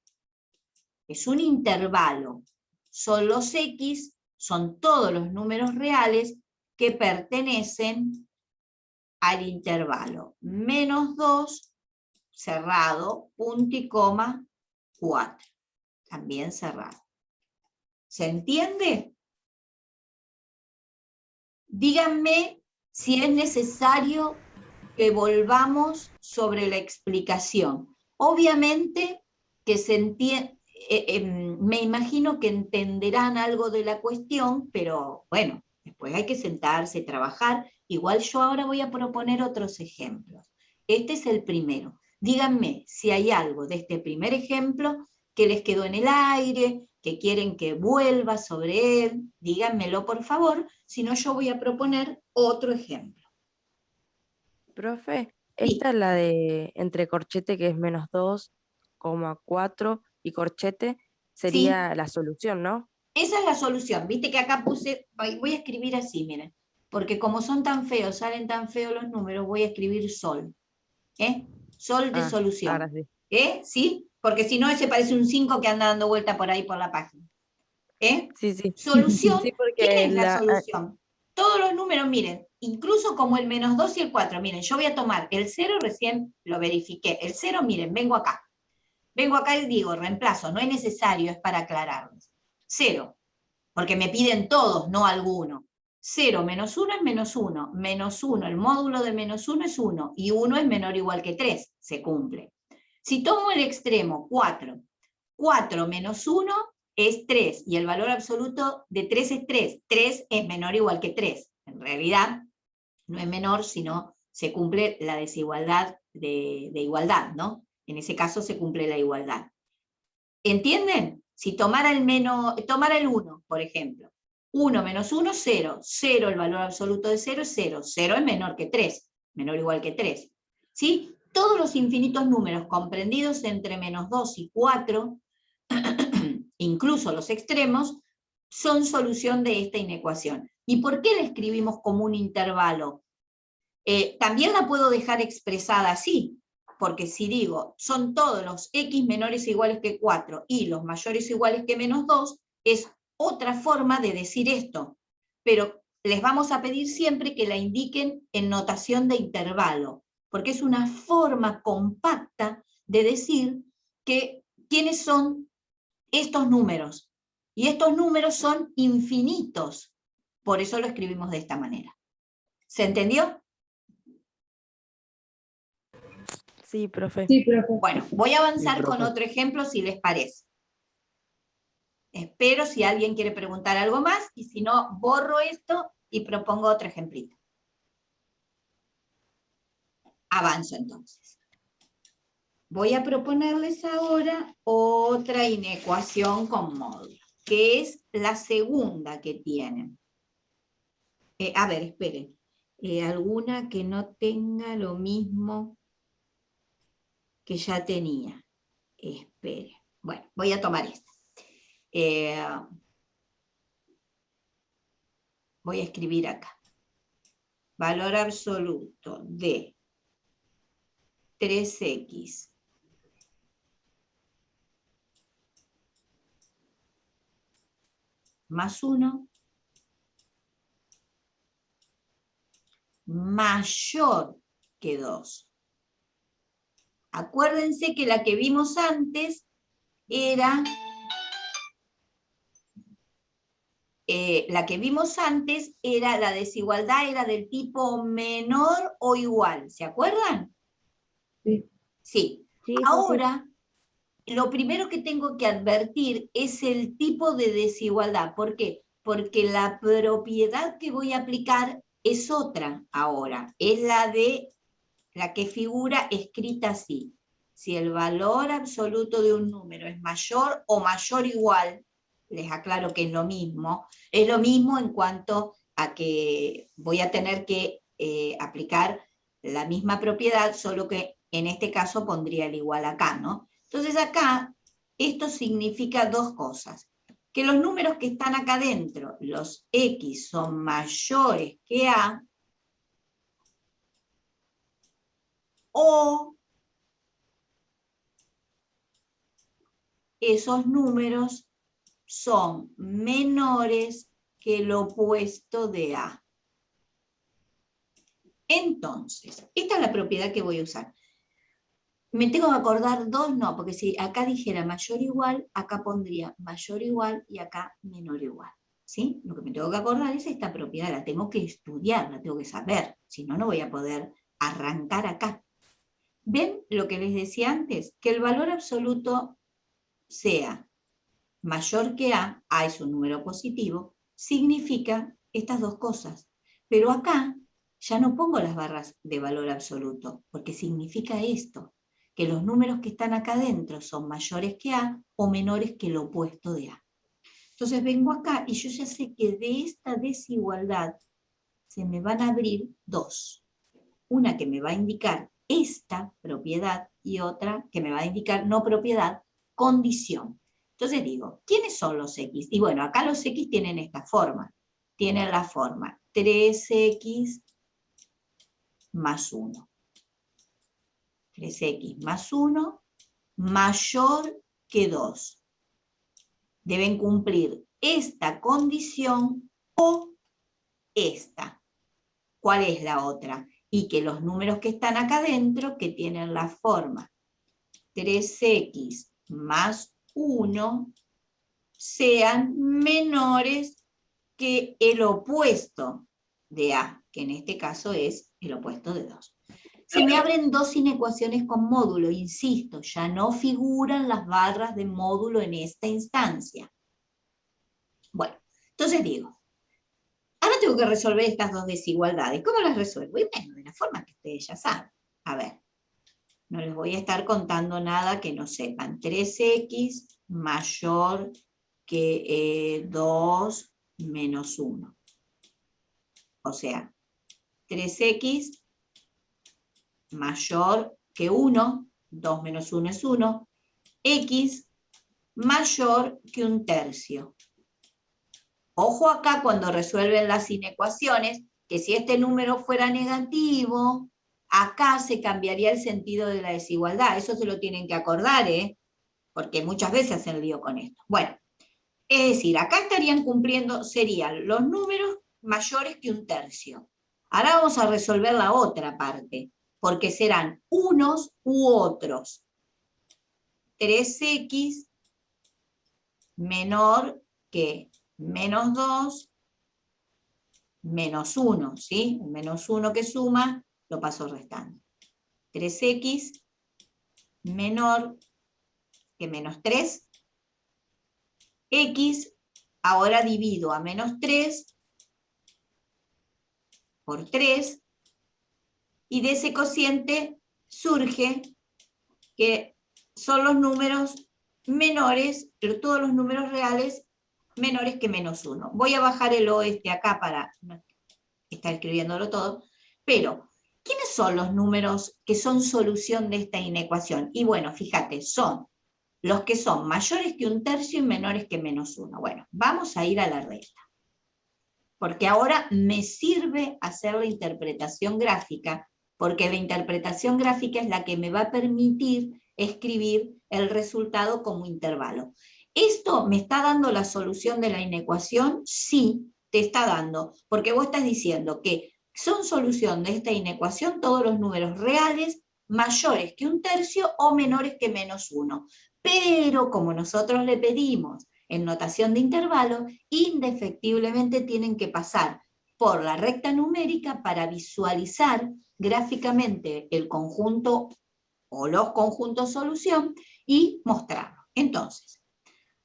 es un intervalo. Son los x, son todos los números reales que pertenecen al intervalo -2, cerrado, punto y coma, 4. También cerrado. ¿Se entiende? Díganme si es necesario que volvamos sobre la explicación. Obviamente que se entiende, me imagino que entenderán algo de la cuestión, pero bueno, después hay que sentarse, trabajar. Igual yo ahora voy a proponer otros ejemplos. Este es el primero. Díganme si hay algo de este primer ejemplo que les quedó en el aire, que quieren que vuelva sobre él. Díganmelo por favor, si no yo voy a proponer otro ejemplo. Profe, Sí. esta es la de entre corchete, que es -2,4, y corchete sería la solución, ¿no? Esa es la solución. Viste que acá puse, voy a escribir así, miren, porque como son tan feos, salen tan feos los números, voy a escribir sol. Sol de solución. Ahora sí. ¿Sí? Porque si no, ese parece un 5 que anda dando vuelta por ahí por la página. Sí, sí. Solución, Sí, ¿quién porque es la solución? Todos los números, miren, incluso como el -2 y el 4, miren, yo voy a tomar el 0, recién lo verifiqué, el 0, miren, vengo acá y digo, reemplazo, no es necesario, es para aclararles. 0, porque me piden todos, no alguno. 0 menos 1 es -1, -1, el módulo de -1 es 1, y 1 es menor o igual que 3, se cumple. Si tomo el extremo, 4, 4 menos 1 es 3, y el valor absoluto de 3 es 3, 3 es menor o igual que 3. En realidad, no es menor, sino se cumple la desigualdad de igualdad, ¿no? En ese caso se cumple la igualdad. ¿Entienden? Si tomara el 1, por ejemplo, 1 menos 1, 0. 0, el valor absoluto de 0 es 0. 0 es menor que 3, menor o igual que 3. ¿Sí? Todos los infinitos números comprendidos entre menos 2 y 4, incluso los extremos, son solución de esta inecuación. ¿Y por qué la escribimos como un intervalo? También la puedo dejar expresada así, porque si digo, son todos los x menores o iguales que 4 y los mayores o iguales que menos 2, es otra forma de decir esto. Pero les vamos a pedir siempre que la indiquen en notación de intervalo, porque es una forma compacta de decir quiénes son estos números. Y estos números son infinitos. Por eso lo escribimos de esta manera. ¿Se entendió? Sí, profe. Sí, profe. Bueno, voy a avanzar Sí, con profe. otro ejemplo si les parece. Espero si alguien quiere preguntar algo más, y si no, borro esto y propongo otro ejemplito. Avanzo entonces. Voy a proponerles ahora otra inecuación con módulo, que es la segunda que tienen. A ver, esperen. Alguna que no tenga lo mismo que ya tenía. Espere. Bueno, voy a tomar esta. Voy a escribir acá. Valor absoluto de 3x más 1 mayor que 2. Acuérdense que la que vimos antes era la desigualdad era del tipo menor o igual. ¿Se acuerdan? Sí. Sí. Sí, profe. Ahora, lo primero que tengo que advertir es el tipo de desigualdad. ¿Por qué? Porque la propiedad que voy a aplicar es otra ahora. Es la que figura escrita así. Si el valor absoluto de un número es mayor o mayor o igual, les aclaro que es lo mismo en cuanto a que voy a tener que aplicar la misma propiedad, solo que en este caso pondría el igual acá, ¿no? Entonces acá, esto significa dos cosas. Que los números que están acá dentro, los x, son mayores que a, o esos números son menores que el opuesto de A. Entonces, esta es la propiedad que voy a usar. ¿Me tengo que acordar dos? No, porque si acá dijera mayor o igual, acá pondría mayor o igual y acá menor o igual. ¿Sí? Lo que me tengo que acordar es esta propiedad, la tengo que estudiar, la tengo que saber, si no, no voy a poder arrancar acá. ¿Ven lo que les decía antes? Que el valor absoluto sea mayor que A es un número positivo, significa estas dos cosas. Pero acá ya no pongo las barras de valor absoluto, porque significa esto, que los números que están acá adentro son mayores que A o menores que el opuesto de A. Entonces vengo acá y yo ya sé que de esta desigualdad se me van a abrir dos. Una que me va a indicar esta propiedad y otra que me va a indicar no propiedad, condición. Entonces digo, ¿quiénes son los x? Y bueno, acá los x tienen esta forma. Tienen la forma 3x más 1. 3x más 1 mayor que 2. Deben cumplir esta condición o esta. ¿Cuál es la otra? Y que los números que están acá adentro, que tienen la forma 3x más 1, sean menores que el opuesto de A, que en este caso es el opuesto de 2. Se me abren dos inecuaciones con módulo, insisto, ya no figuran las barras de módulo en esta instancia. Bueno, entonces digo, ahora tengo que resolver estas dos desigualdades. ¿Cómo las resuelvo? Y bueno, de la forma que ustedes ya saben. A ver, no les voy a estar contando nada que no sepan. 3x mayor que 2 menos 1. O sea, 3x mayor que 1, 2 menos 1 es 1, x mayor que 1/3. Ojo acá cuando resuelven las inecuaciones, que si este número fuera negativo, acá se cambiaría el sentido de la desigualdad. Eso se lo tienen que acordar, porque muchas veces hacen lío con esto. Bueno, es decir, acá estarían cumpliendo, serían los números mayores que 1/3. Ahora vamos a resolver la otra parte, porque serán unos u otros. 3x menor que menos 2 menos 1, ¿sí? El menos 1 que suma, lo paso restando. 3x menor que menos 3. X, ahora divido a menos 3 por 3, y de ese cociente surge que son los números menores, pero todos los números reales menores que menos 1. Voy a bajar el oeste acá para estar escribiéndolo todo, pero ¿quiénes son los números que son solución de esta inecuación? Y bueno, fíjate, son los que son mayores que 1/3 y menores que menos 1. Bueno, vamos a ir a la recta, porque ahora me sirve hacer la interpretación gráfica, porque la interpretación gráfica es la que me va a permitir escribir el resultado como intervalo. ¿Esto me está dando la solución de la inecuación? Sí, te está dando, porque vos estás diciendo que son solución de esta inecuación todos los números reales mayores que 1/3 o menores que menos 1. Pero como nosotros le pedimos en notación de intervalo, indefectiblemente tienen que pasar por la recta numérica para visualizar gráficamente el conjunto o los conjuntos solución y mostrarlo. Entonces,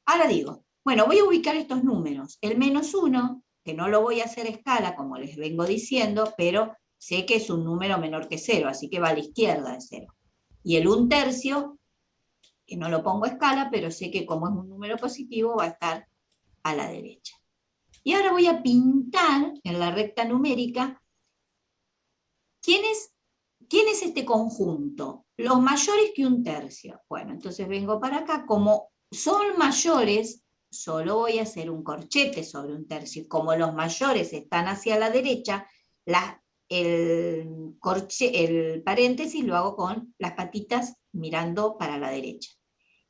ahora digo, bueno, voy a ubicar estos números. El menos 1, que no lo voy a hacer a escala, como les vengo diciendo, pero sé que es un número menor que 0, así que va a la izquierda de 0. Y el 1/3, que no lo pongo a escala, pero sé que como es un número positivo va a estar a la derecha. Y ahora voy a pintar en la recta numérica ¿quién es este conjunto? Los mayores que 1/3. Bueno, entonces vengo para acá, como son mayores, solo voy a hacer un corchete sobre 1/3. Como los mayores están hacia la derecha, el paréntesis lo hago con las patitas mirando para la derecha.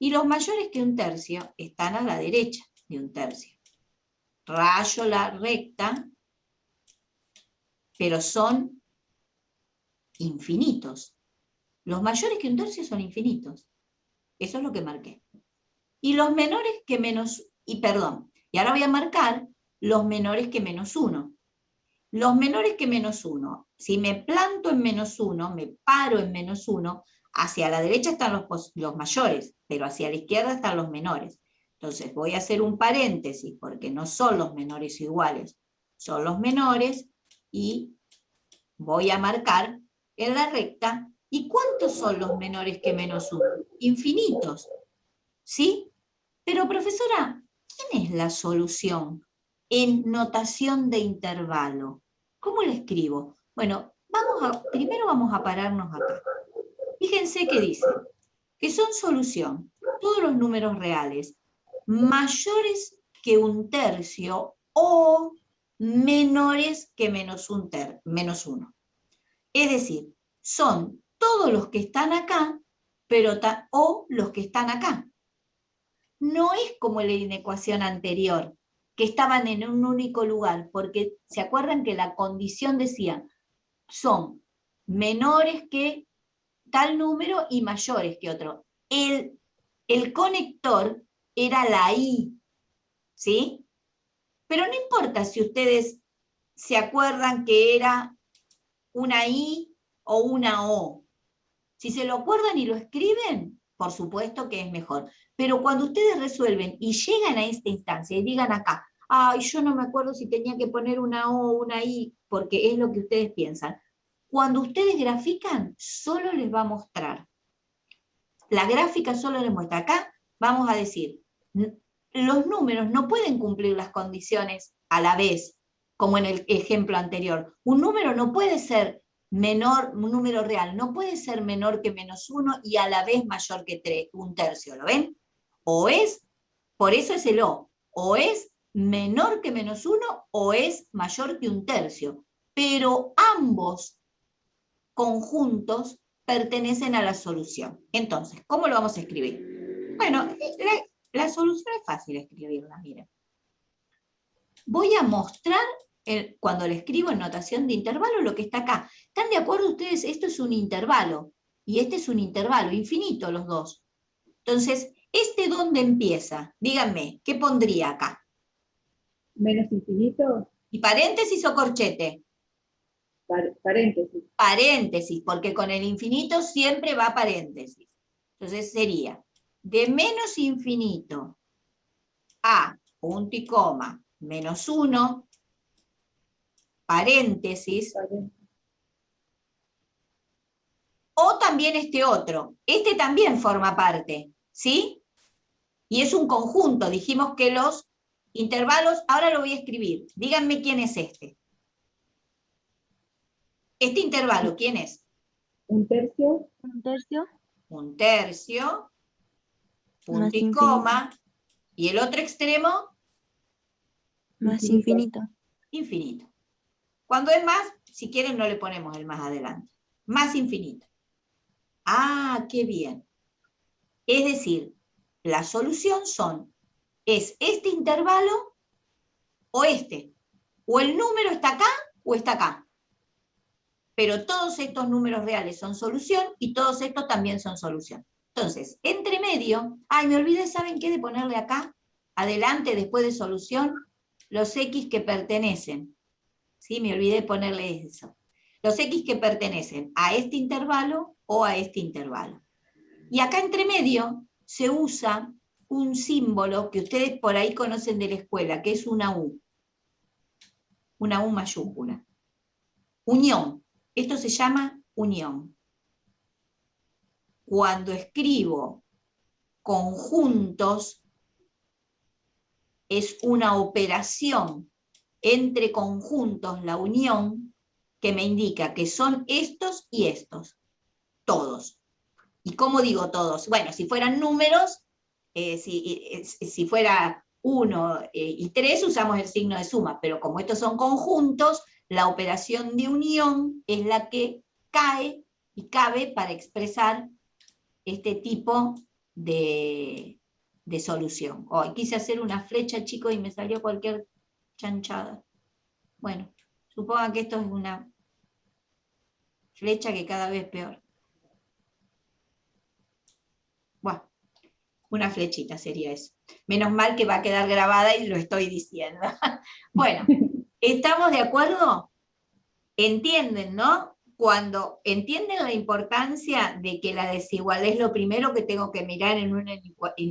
Y los mayores que 1/3 están a la derecha de 1/3. Rayo la recta, pero son infinitos. Los mayores que 1/3 son infinitos. Eso es lo que marqué. Y los menores que menos, y ahora voy a marcar los menores que menos 1. Los menores que menos 1, si me planto en menos 1, me paro en menos 1, hacia la derecha están los mayores, pero hacia la izquierda están los menores. Entonces voy a hacer un paréntesis, porque no son los menores iguales, son los menores, y voy a marcar en la recta. ¿Y cuántos son los menores que menos 1? Infinitos. ¿Sí? Pero profesora, ¿quién es la solución en notación de intervalo? ¿Cómo la escribo? Bueno, primero vamos a pararnos acá. Fíjense que dice que son solución todos los números reales mayores que 1/3 o menores que menos 1. Es decir, son todos los que están acá, o los que están acá. No es como la inecuación anterior, que estaban en un único lugar, porque se acuerdan que la condición decía, son menores que tal número y mayores que otro. El conector era la I, ¿sí? Pero no importa si ustedes se acuerdan que era una I o una O. Si se lo acuerdan y lo escriben, por supuesto que es mejor. Pero cuando ustedes resuelven y llegan a esta instancia y digan acá, ay, yo no me acuerdo si tenía que poner una O o una I, porque es lo que ustedes piensan. Cuando ustedes grafican, solo les va a mostrar. La gráfica solo les muestra. Acá vamos a decir, los números no pueden cumplir las condiciones a la vez, como en el ejemplo anterior. Un número no puede ser menor, un número real, no puede ser menor que -1 y a la vez mayor que 1/3, ¿lo ven? O es, por eso es el o es menor que -1 o es mayor que 1/3, pero ambos conjuntos pertenecen a la solución. Entonces, ¿cómo lo vamos a escribir? Bueno, la solución es fácil escribirla, miren. Voy a mostrar, cuando le escribo en notación de intervalo, lo que está acá. ¿Están de acuerdo ustedes? Esto es un intervalo, y este es un intervalo, infinito los dos. Entonces, ¿este dónde empieza? Díganme, ¿qué pondría acá? Menos infinito, ¿Y paréntesis o corchete? paréntesis. Paréntesis, porque con el infinito siempre va paréntesis. Entonces sería, de menos infinito a punto y coma -1, paréntesis, o también este otro. Este también forma parte, ¿sí? Y es un conjunto, dijimos que los intervalos, ahora lo voy a escribir. Díganme quién es este. Este intervalo, ¿quién es? 1/3, 1/3 1/3, punto más y infinito. coma, y el otro extremo, Más infinito. infinito. infinito. Cuando es más, si quieren no le ponemos el más adelante. Más infinito. Ah, qué bien. Es decir, la solución es este intervalo o este. O el número está acá o está acá. Pero todos estos números reales son solución y todos estos también son solución. Entonces, entre medio, me olvidé, ¿saben qué? De ponerle acá, adelante, después de solución, los x que pertenecen. ¿Sí? Me olvidé de ponerle eso. Los x que pertenecen a este intervalo o a este intervalo. Y acá entre medio se usa un símbolo que ustedes por ahí conocen de la escuela, que es una U. Una U mayúscula. Unión. Esto se llama unión. Cuando escribo conjuntos, es una operación entre conjuntos, la unión, que me indica que son estos y estos. Todos. ¿Y cómo digo todos? Bueno, si fueran números, si fuera 1 y 3, usamos el signo de suma, pero como estos son conjuntos, la operación de unión es la que cae y cabe para expresar este tipo de solución. Hoy quise hacer una flecha, chicos, y me salió cualquier chanchada. Bueno, supongan que esto es una flecha que cada vez es peor. Bueno, una flechita sería eso. Menos mal que va a quedar grabada y lo estoy diciendo. Bueno, ¿estamos de acuerdo? Entienden, ¿no? Cuando entienden la importancia de que la desigualdad es lo primero que tengo que mirar en una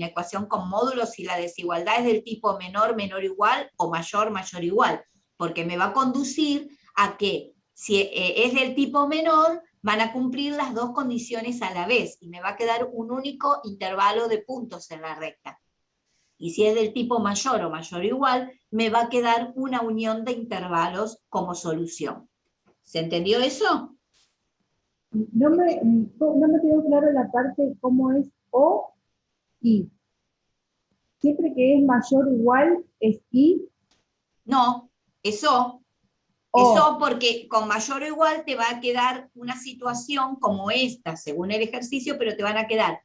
ecuación con módulos, si la desigualdad es del tipo menor, menor igual, o mayor, mayor igual, porque me va a conducir a que si es del tipo menor, van a cumplir las dos condiciones a la vez, y me va a quedar un único intervalo de puntos en la recta. Y si es del tipo mayor o mayor igual, me va a quedar una unión de intervalos como solución. ¿Se entendió eso? No me quedó claro la parte de cómo es o y. Siempre que es mayor o igual es y. No, eso. O. Eso porque con mayor o igual te va a quedar una situación como esta, según el ejercicio, pero te van a quedar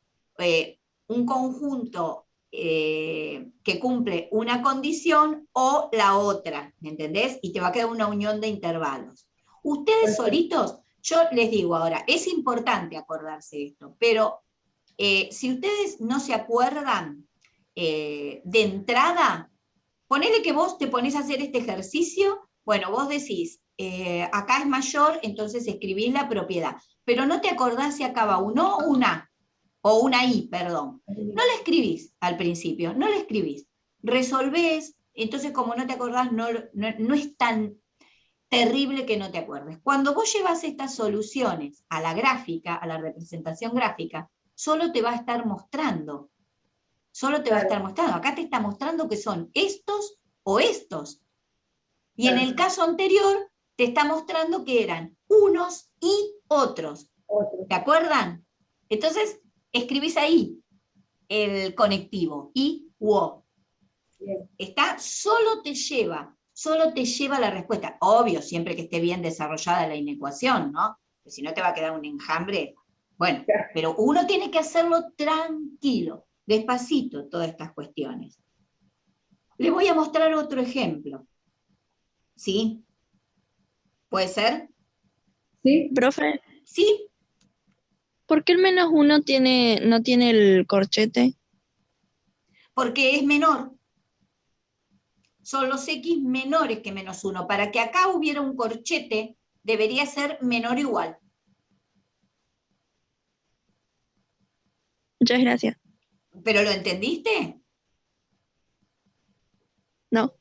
un conjunto que cumple una condición o la otra, ¿me entendés? Y te va a quedar una unión de intervalos. Ustedes solitos, yo les digo ahora, es importante acordarse de esto, pero si ustedes no se acuerdan de entrada, ponele que vos te pones a hacer este ejercicio. Bueno, vos decís, acá es mayor, entonces escribís la propiedad, pero no te acordás si acaba un O o una, o una I, perdón. No la escribís al principio, no la escribís. Resolvés, entonces como no te acordás, no es tan terrible que no te acuerdes. Cuando vos llevas estas soluciones a la gráfica, a la representación gráfica, solo te va a estar mostrando solo te va a Claro. estar mostrando. Acá te está mostrando que son estos o estos. Y en Claro. el caso anterior, te está mostrando que eran unos y otros. Otro. ¿Te acuerdan? Entonces, escribís ahí el conectivo, y u o. Bien. Solo te lleva la respuesta. Obvio, siempre que esté bien desarrollada la inecuación, ¿no? Porque si no te va a quedar un enjambre. Bueno, pero uno tiene que hacerlo tranquilo, despacito, todas estas cuestiones. Les voy a mostrar otro ejemplo. ¿Sí? ¿Puede ser? ¿Sí? Profe, Sí, ¿por qué el -1 no tiene el corchete? porque es menor. Son los x menores que -1. Para que acá hubiera un corchete, debería ser menor o igual. Muchas gracias. ¿Pero lo entendiste? No.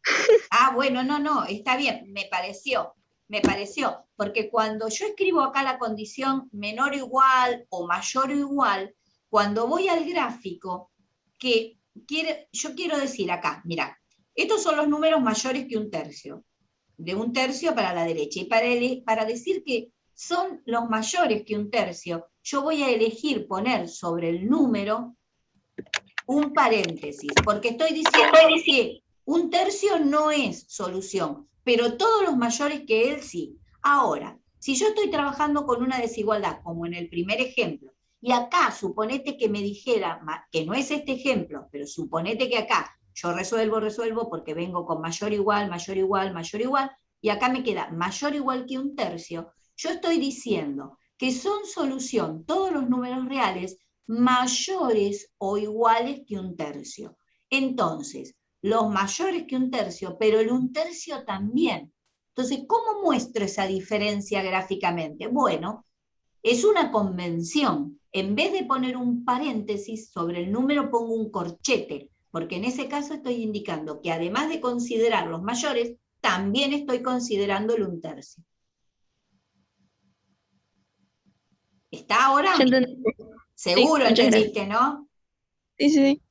Ah, bueno, no, está bien, me pareció, porque cuando yo escribo acá la condición menor o igual o mayor o igual, cuando voy al gráfico, yo quiero decir acá, mira, estos son los números mayores que un tercio, de un tercio para la derecha, y para decir que son los mayores que un tercio, yo voy a elegir poner sobre el número un paréntesis, porque estoy diciendo que un tercio no es solución, pero todos los mayores que él sí. Ahora, si yo estoy trabajando con una desigualdad, como en el primer ejemplo, y acá suponete que me dijera, que no es este ejemplo, pero suponete que acá yo resuelvo porque vengo con mayor igual, mayor igual, mayor igual, y acá me queda mayor igual que un tercio, yo estoy diciendo que son solución todos los números reales mayores o iguales que un tercio. Entonces, los mayores que un tercio, pero el un tercio también. Entonces, ¿cómo muestro esa diferencia gráficamente? Bueno, es una convención. En vez de poner un paréntesis sobre el número, pongo un corchete, porque en ese caso estoy indicando que además de considerar los mayores, también estoy considerando el un tercio. ¿Está ahora? Ya entendí. Seguro Sí, muchas entendiste, ¿no? Sí, sí, sí.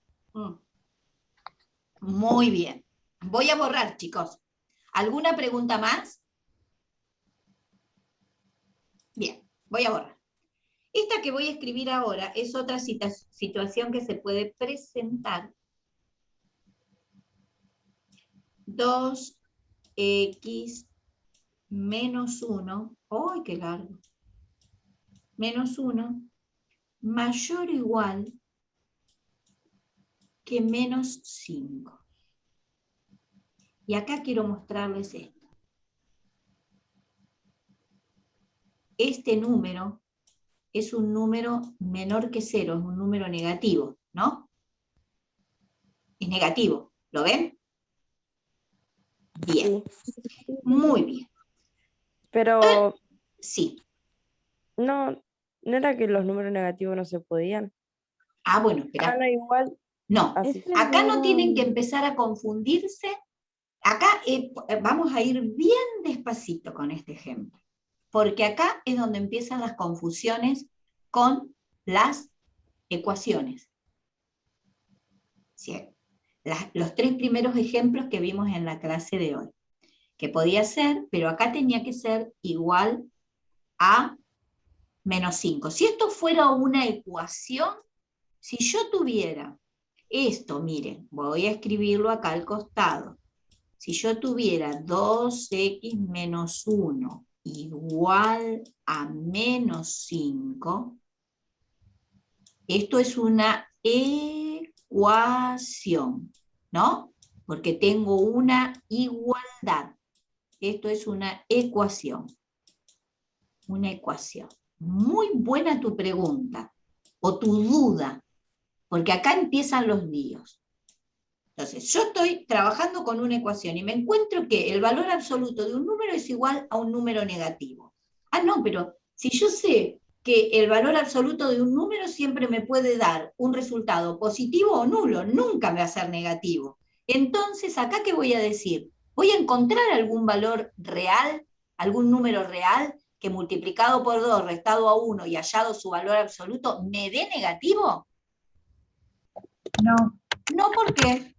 Muy bien. Voy a borrar, chicos. ¿Alguna pregunta más? Bien, voy a borrar. Esta que voy a escribir ahora es otra situación que se puede presentar. 2x menos 1, ¡ay, qué largo! Menos 1 mayor o igual que menos 5. Y acá quiero mostrarles esto. Este número es un número menor que 0, es un número negativo, ¿no? Es negativo, ¿lo ven? Bien, Sí. muy bien. Pero Sí. no, no era que los números negativos no se podían. Ah, bueno, espera. No, igual, No, así. acá no tienen que empezar a confundirse. Acá vamos a ir bien despacito con este ejemplo, porque acá es donde empiezan las confusiones con las ecuaciones. ¿Sí? Los tres primeros ejemplos que vimos en la clase de hoy, que podía ser, pero acá tenía que ser igual a menos 5. Si esto fuera una ecuación, si yo tuviera esto, miren, voy a escribirlo acá al costado. Si yo tuviera 2x menos 1 igual a menos 5, esto es una ecuación, ¿no? Porque tengo una igualdad. Esto es una ecuación. Una ecuación. Muy buena tu pregunta o tu duda, porque acá empiezan los líos. Entonces, yo estoy trabajando con una ecuación y me encuentro que el valor absoluto de un número es igual a un número negativo. Ah, no, pero si yo sé que el valor absoluto de un número siempre me puede dar un resultado positivo o nulo, nunca me va a ser negativo. Entonces, ¿acá qué voy a decir? ¿Voy a encontrar algún valor real, algún número real, que multiplicado por 2, restado a 1 y hallado su valor absoluto, me dé negativo? No. No, ¿por qué?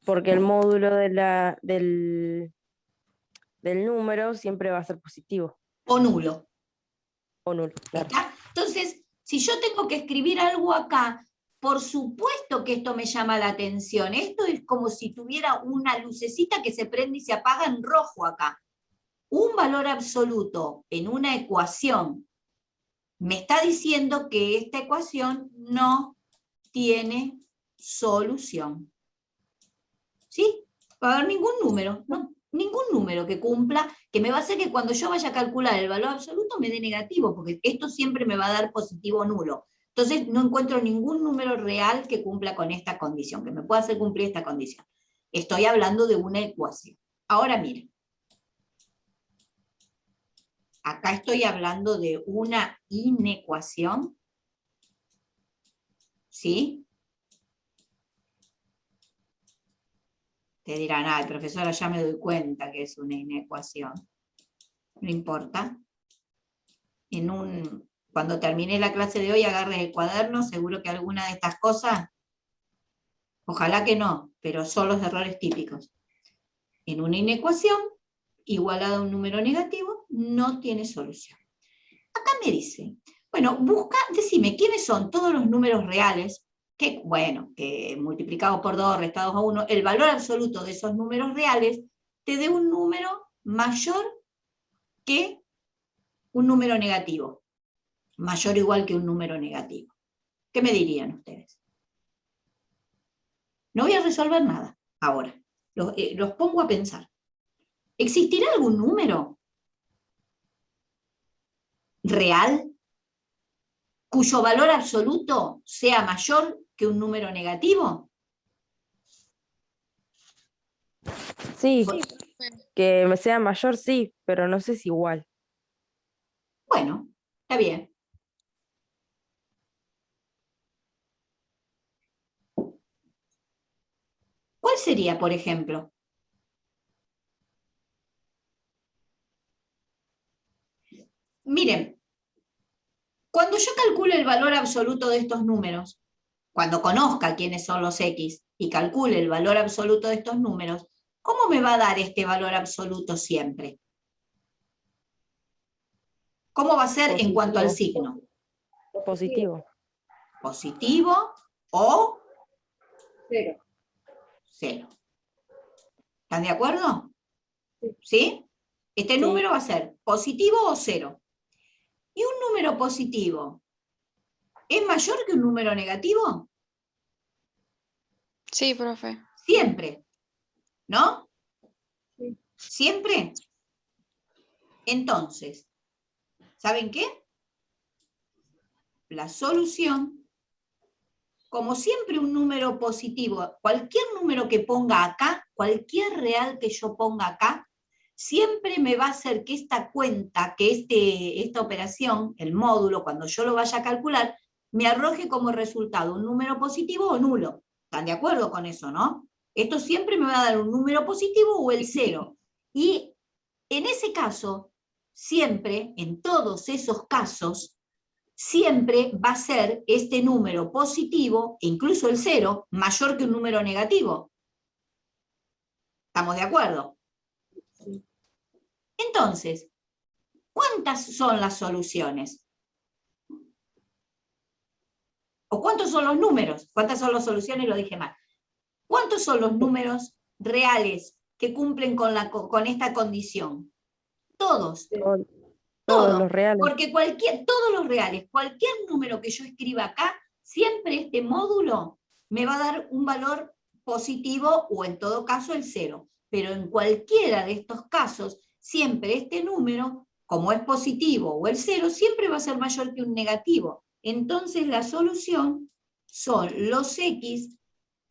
Porque el módulo del número siempre va a ser positivo O nulo. o nulo, claro. ¿Está? Entonces, si yo tengo que escribir algo acá, por supuesto que esto me llama la atención. Esto es como si tuviera una lucecita que se prende y se apaga en rojo acá. Un valor absoluto en una ecuación me está diciendo que esta ecuación no tiene solución. ¿Sí? Va a haber ningún número, no, ningún número que cumpla, que me va a hacer que cuando yo vaya a calcular el valor absoluto me dé negativo, porque esto siempre me va a dar positivo o nulo. Entonces no encuentro ningún número real que cumpla con esta condición, que me pueda hacer cumplir esta condición. Estoy hablando de una ecuación. Ahora miren. Acá estoy hablando de una inecuación. ¿Sí? Te dirán, ay, profesora, ya me doy cuenta que es una inecuación. No importa. Cuando termine la clase de hoy, agarres el cuaderno, seguro que alguna de estas cosas, ojalá que no, pero son los errores típicos. En una inecuación, igualada a un número negativo, no tiene solución. Acá me dice, bueno, decime, ¿quiénes son todos los números reales? Que, bueno, que multiplicado por 2, restados a 1, el valor absoluto de esos números reales te dé un número mayor que un número negativo. Mayor o igual que un número negativo. ¿Qué me dirían ustedes? No voy a resolver nada ahora. Los pongo a pensar. ¿Existirá algún número real cuyo valor absoluto sea mayor que un número negativo? Sí, que me sea mayor, sí, pero no sé si igual. Bueno, está bien. ¿Cuál sería, por ejemplo? Miren, cuando yo calcule el valor absoluto de estos números, cuando conozca quiénes son los X y calcule el valor absoluto de estos números, ¿cómo me va a dar este valor absoluto siempre? ¿Cómo va a ser en cuanto al signo? Positivo. ¿Positivo o Cero. cero? ¿Están de acuerdo? Sí. ¿Sí? Este Sí. número va a ser positivo o cero. ¿Y un número positivo es mayor que un número negativo? Sí, profe. Siempre. ¿No? Sí. ¿Siempre? Entonces, ¿saben qué? La solución, como siempre un número positivo, cualquier número que ponga acá, cualquier real que yo ponga acá, siempre me va a hacer que esta cuenta, que esta operación, el módulo, cuando yo lo vaya a calcular, me arroje como resultado un número positivo o nulo. ¿Están de acuerdo con eso, no? Esto siempre me va a dar un número positivo o el cero. Y en ese caso, siempre, en todos esos casos, siempre va a ser este número positivo, e incluso el cero, mayor que un número negativo. ¿Estamos de acuerdo? Sí. Entonces, ¿cuántas son las soluciones? ¿O cuántos son los números? ¿Cuántas son las soluciones? Lo dije mal. ¿Cuántos son los números reales que cumplen con esta condición? Todos. Todos Todos. los reales. Porque todos los reales, cualquier número que yo escriba acá, siempre este módulo me va a dar un valor positivo o en todo caso el cero. Pero en cualquiera de estos casos, siempre este número, como es positivo o el cero, siempre va a ser mayor que un negativo. Entonces la solución son los X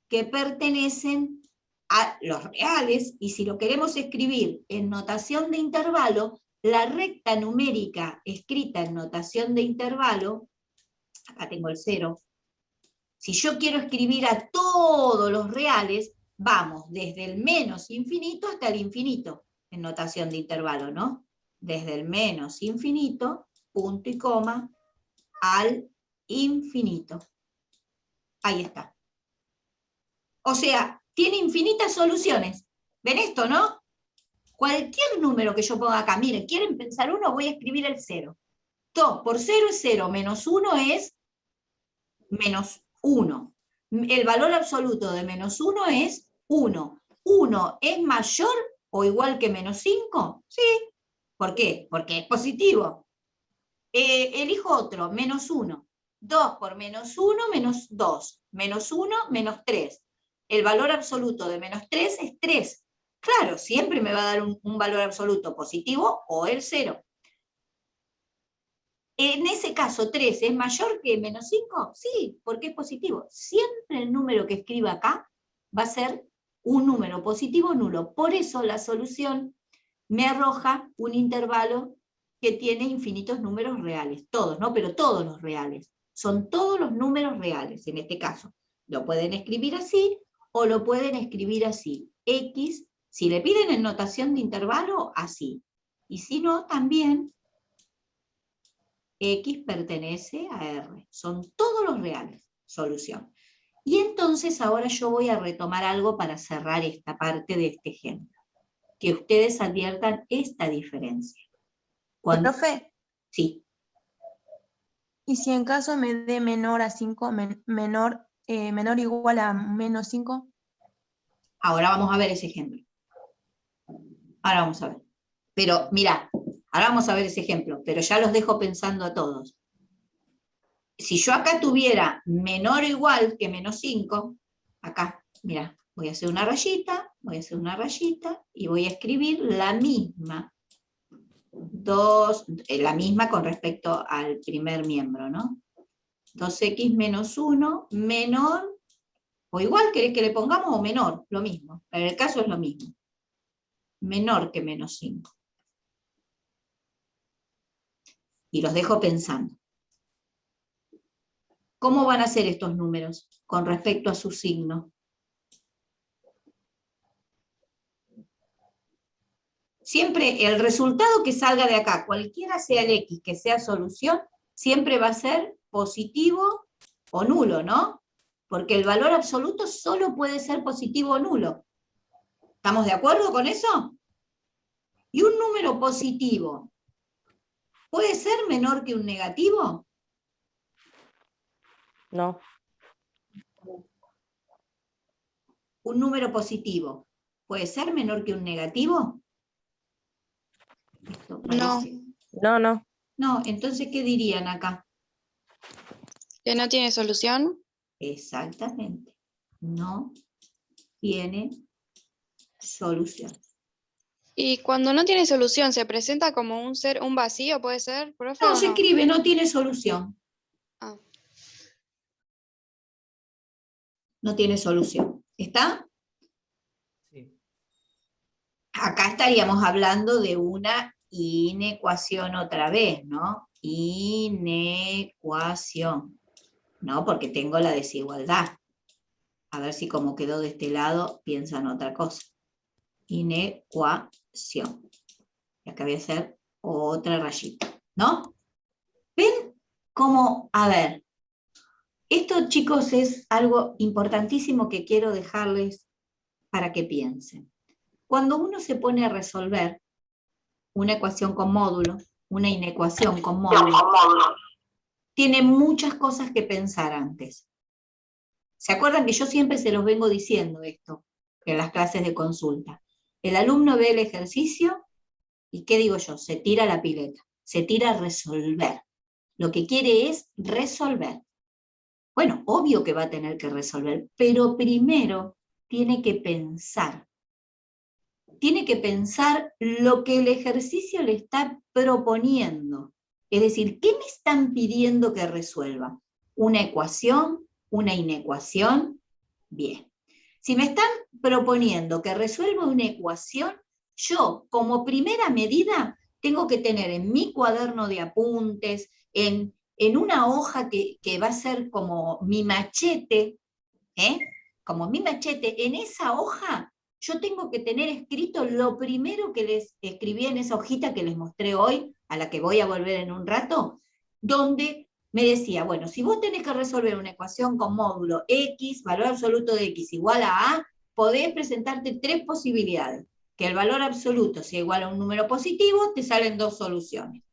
que pertenecen a los reales, y si lo queremos escribir en notación de intervalo, la recta numérica escrita en notación de intervalo, acá tengo el 0, si yo quiero escribir a todos los reales, vamos desde el menos infinito hasta el infinito, en notación de intervalo, ¿no? Desde el menos infinito, punto y coma, al infinito. Ahí está. O sea, tiene infinitas soluciones. ¿Ven esto, no? Cualquier número que yo ponga acá, miren, ¿quieren pensar uno? Voy a escribir el 0. 2 por 0 es 0, menos 1 es menos 1. El valor absoluto de menos 1 es 1. ¿1 es mayor o igual que menos 5? Sí. ¿Por qué? Porque es positivo. Elijo otro, menos 1. 2 por menos 1, menos 2. Menos 1, menos 3. El valor absoluto de menos 3 es 3. Claro, siempre me va a dar un valor absoluto positivo o el 0. En ese caso, 3 es mayor que menos 5, sí, porque es positivo. Siempre el número que escriba acá va a ser un número positivo nulo. Por eso la solución me arroja un intervalo que tiene infinitos números reales. Todos, ¿no? Pero todos los reales. Son todos los números reales, en este caso. Lo pueden escribir así o lo pueden escribir así. X, si le piden en notación de intervalo, así. Y si no, también X pertenece a R. Son todos los reales. Solución. Y entonces ahora yo voy a retomar algo para cerrar esta parte de este ejemplo. Que ustedes adviertan esta diferencia. Cuando, Profe, sí, ¿y si en caso me dé menor a 5, menor o igual a menos 5? ahora vamos a ver ese ejemplo. Ahora vamos a ver. Pero mira, ahora vamos a ver ese ejemplo, pero ya los dejo pensando a todos. Si yo acá tuviera menor o igual que menos 5, acá, mira, voy a hacer una rayita, y voy a escribir la misma. La misma con respecto al primer miembro, ¿no? 2x menos 1 menor, o igual querés que le pongamos o menor, lo mismo. En el caso es lo mismo. Menor que menos 5. Y los dejo pensando. ¿Cómo van a ser estos números con respecto a su signo? Siempre el resultado que salga de acá, cualquiera sea el X que sea solución, siempre va a ser positivo o nulo, ¿no? Porque el valor absoluto solo puede ser positivo o nulo. ¿Estamos de acuerdo con eso? ¿Y un número positivo puede ser menor que un negativo? No, ¿Un número positivo puede ser menor que un negativo? Esto parece- no. No, entonces, ¿qué dirían acá? ¿Que no tiene solución? Exactamente. No tiene solución. Y cuando no tiene solución, ¿se presenta como un vacío, puede ser, profe, No, o se no? escribe, no tiene solución. Ah. No tiene solución. ¿Está? Sí. Acá estaríamos hablando de una inecuación otra vez, ¿no? Inecuación, ¿no? Porque tengo la desigualdad. A ver si como quedó de este lado piensan otra cosa. Inecuación. Y acá voy a hacer otra rayita, ¿no? ¿Ven cómo? A ver, esto, chicos, es algo importantísimo que quiero dejarles para que piensen. Cuando uno se pone a resolver una ecuación con módulo, una inecuación con módulo, tiene muchas cosas que pensar antes. ¿Se acuerdan que yo siempre se los vengo diciendo esto en las clases de consulta? El alumno ve el ejercicio y ¿qué digo yo? Se tira a la pileta, se tira a resolver. Lo que quiere es resolver. Bueno, obvio que va a tener que resolver, pero primero tiene que pensar. Tiene que pensar lo que el ejercicio le está proponiendo. Es decir, ¿qué me están pidiendo que resuelva? ¿Una ecuación? ¿Una inecuación? Bien. Si me están proponiendo que resuelva una ecuación, yo, como primera medida, tengo que tener en mi cuaderno de apuntes, en una hoja que va a ser como mi machete, como mi machete, en esa hoja yo tengo que tener escrito lo primero que les escribí en esa hojita que les mostré hoy, a la que voy a volver en un rato, donde me decía, bueno, si vos tenés que resolver una ecuación con módulo x, valor absoluto de x igual a, podés presentarte 3 posibilidades. Que el valor absoluto sea igual a un número positivo, te salen 2 soluciones.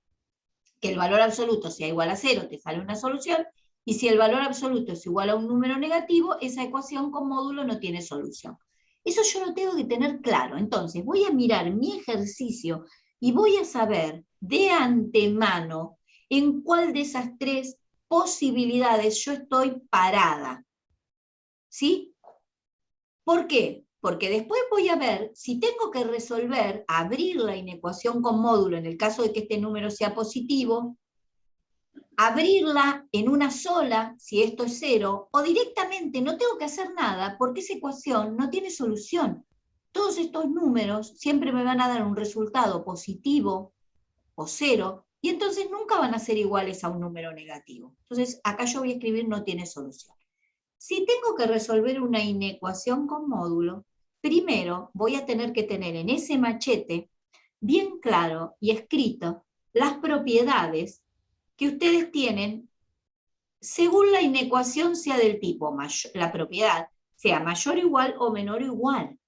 Que el valor absoluto sea igual a 0, te sale una solución. Y si el valor absoluto es igual a un número negativo, esa ecuación con módulo no tiene solución. Eso yo lo tengo que tener claro. Entonces, voy a mirar mi ejercicio y voy a saber de antemano en cuál de esas 3 posibilidades yo estoy parada. ¿Sí? ¿Por qué? Porque después voy a ver si tengo que resolver, abrir la inecuación con módulo, en el caso de que este número sea positivo, abrirla en una sola, si esto es 0, o directamente no tengo que hacer nada porque esa ecuación no tiene solución. Todos estos números siempre me van a dar un resultado positivo o 0, y entonces nunca van a ser iguales a un número negativo. Entonces acá yo voy a escribir no tiene solución. Si tengo que resolver una inecuación con módulo, primero voy a tener que tener en ese machete bien claro y escrito las propiedades que ustedes tienen según la inecuación sea del tipo, la propiedad sea mayor o igual o menor o igual.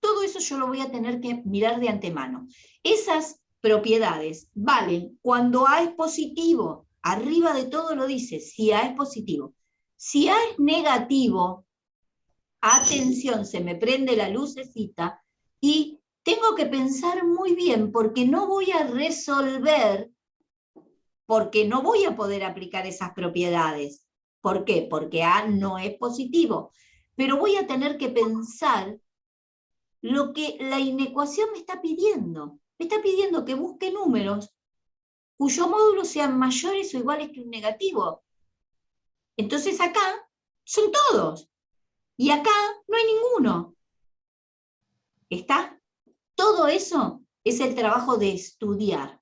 Todo eso yo lo voy a tener que mirar de antemano. Esas propiedades valen cuando A es positivo. Arriba de todo lo dice, si A es positivo. Si A es negativo, atención, se me prende la lucecita y tengo que pensar muy bien porque no voy a resolver, porque no voy a poder aplicar esas propiedades. ¿Por qué? Porque A no es positivo. Pero voy a tener que pensar lo que la inecuación me está pidiendo. Me está pidiendo que busque números cuyos módulos sean mayores o iguales que un negativo. Entonces acá son todos. Y acá no hay ninguno. ¿Está? Todo eso es el trabajo de estudiar,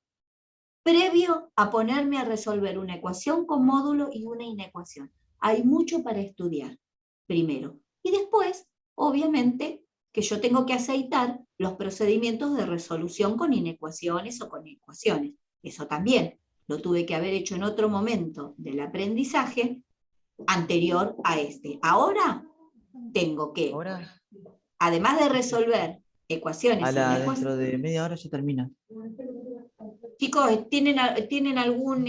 previo a ponerme a resolver una ecuación con módulo y una inecuación. Hay mucho para estudiar, primero. Y después, obviamente, que yo tengo que aceitar los procedimientos de resolución con inecuaciones o con ecuaciones. Eso también lo tuve que haber hecho en otro momento del aprendizaje anterior a este. Ahora tengo que, además de resolver ecuaciones, dentro de media hora se termina. Chicos, ¿tienen algún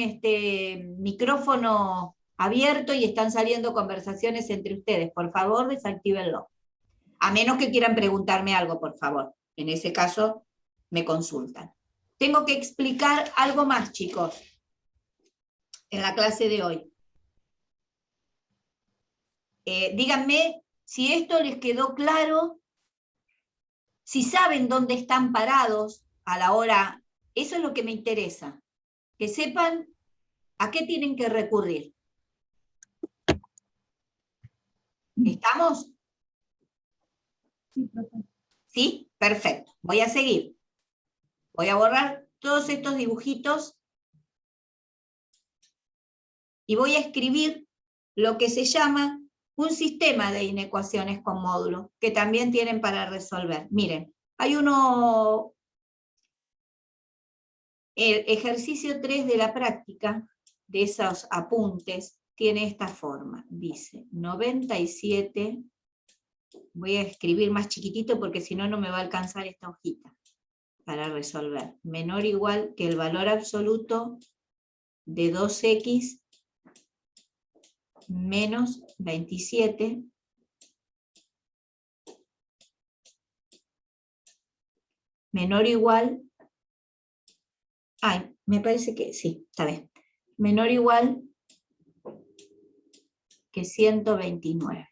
micrófono abierto y están saliendo conversaciones entre ustedes? Por favor, desactívenlo. A menos que quieran preguntarme algo, por favor. En ese caso, me consultan. Tengo que explicar algo más, chicos, en la clase de hoy. Díganme si esto les quedó claro, si saben dónde están parados a la hora. Eso es lo que me interesa. Que sepan a qué tienen que recurrir. ¿Estamos? ¿Sí? Perfecto. Voy a seguir. Voy a borrar todos estos dibujitos y voy a escribir lo que se llama un sistema de inecuaciones con módulo, que también tienen para resolver. Miren, hay uno, el ejercicio 3 de la práctica, de esos apuntes, tiene esta forma. Dice 97, voy a escribir más chiquitito porque si no, no me va a alcanzar esta hojita para resolver. Menor o igual que el valor absoluto de 2x menos 27 menor o igual, me parece que sí, está bien, menor o igual que 129.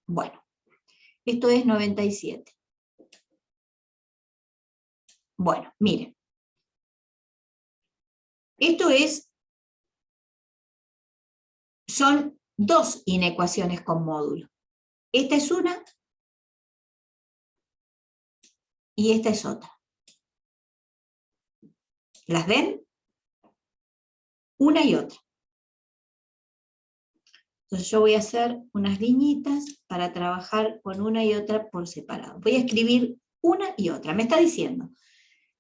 Bueno, esto es 97. Bueno, miren. Esto son 2 inecuaciones con módulo. Esta es una y esta es otra. ¿Las ven? Una y otra. Entonces yo voy a hacer unas liñitas para trabajar con una y otra por separado. Voy a escribir una y otra. Me está diciendo,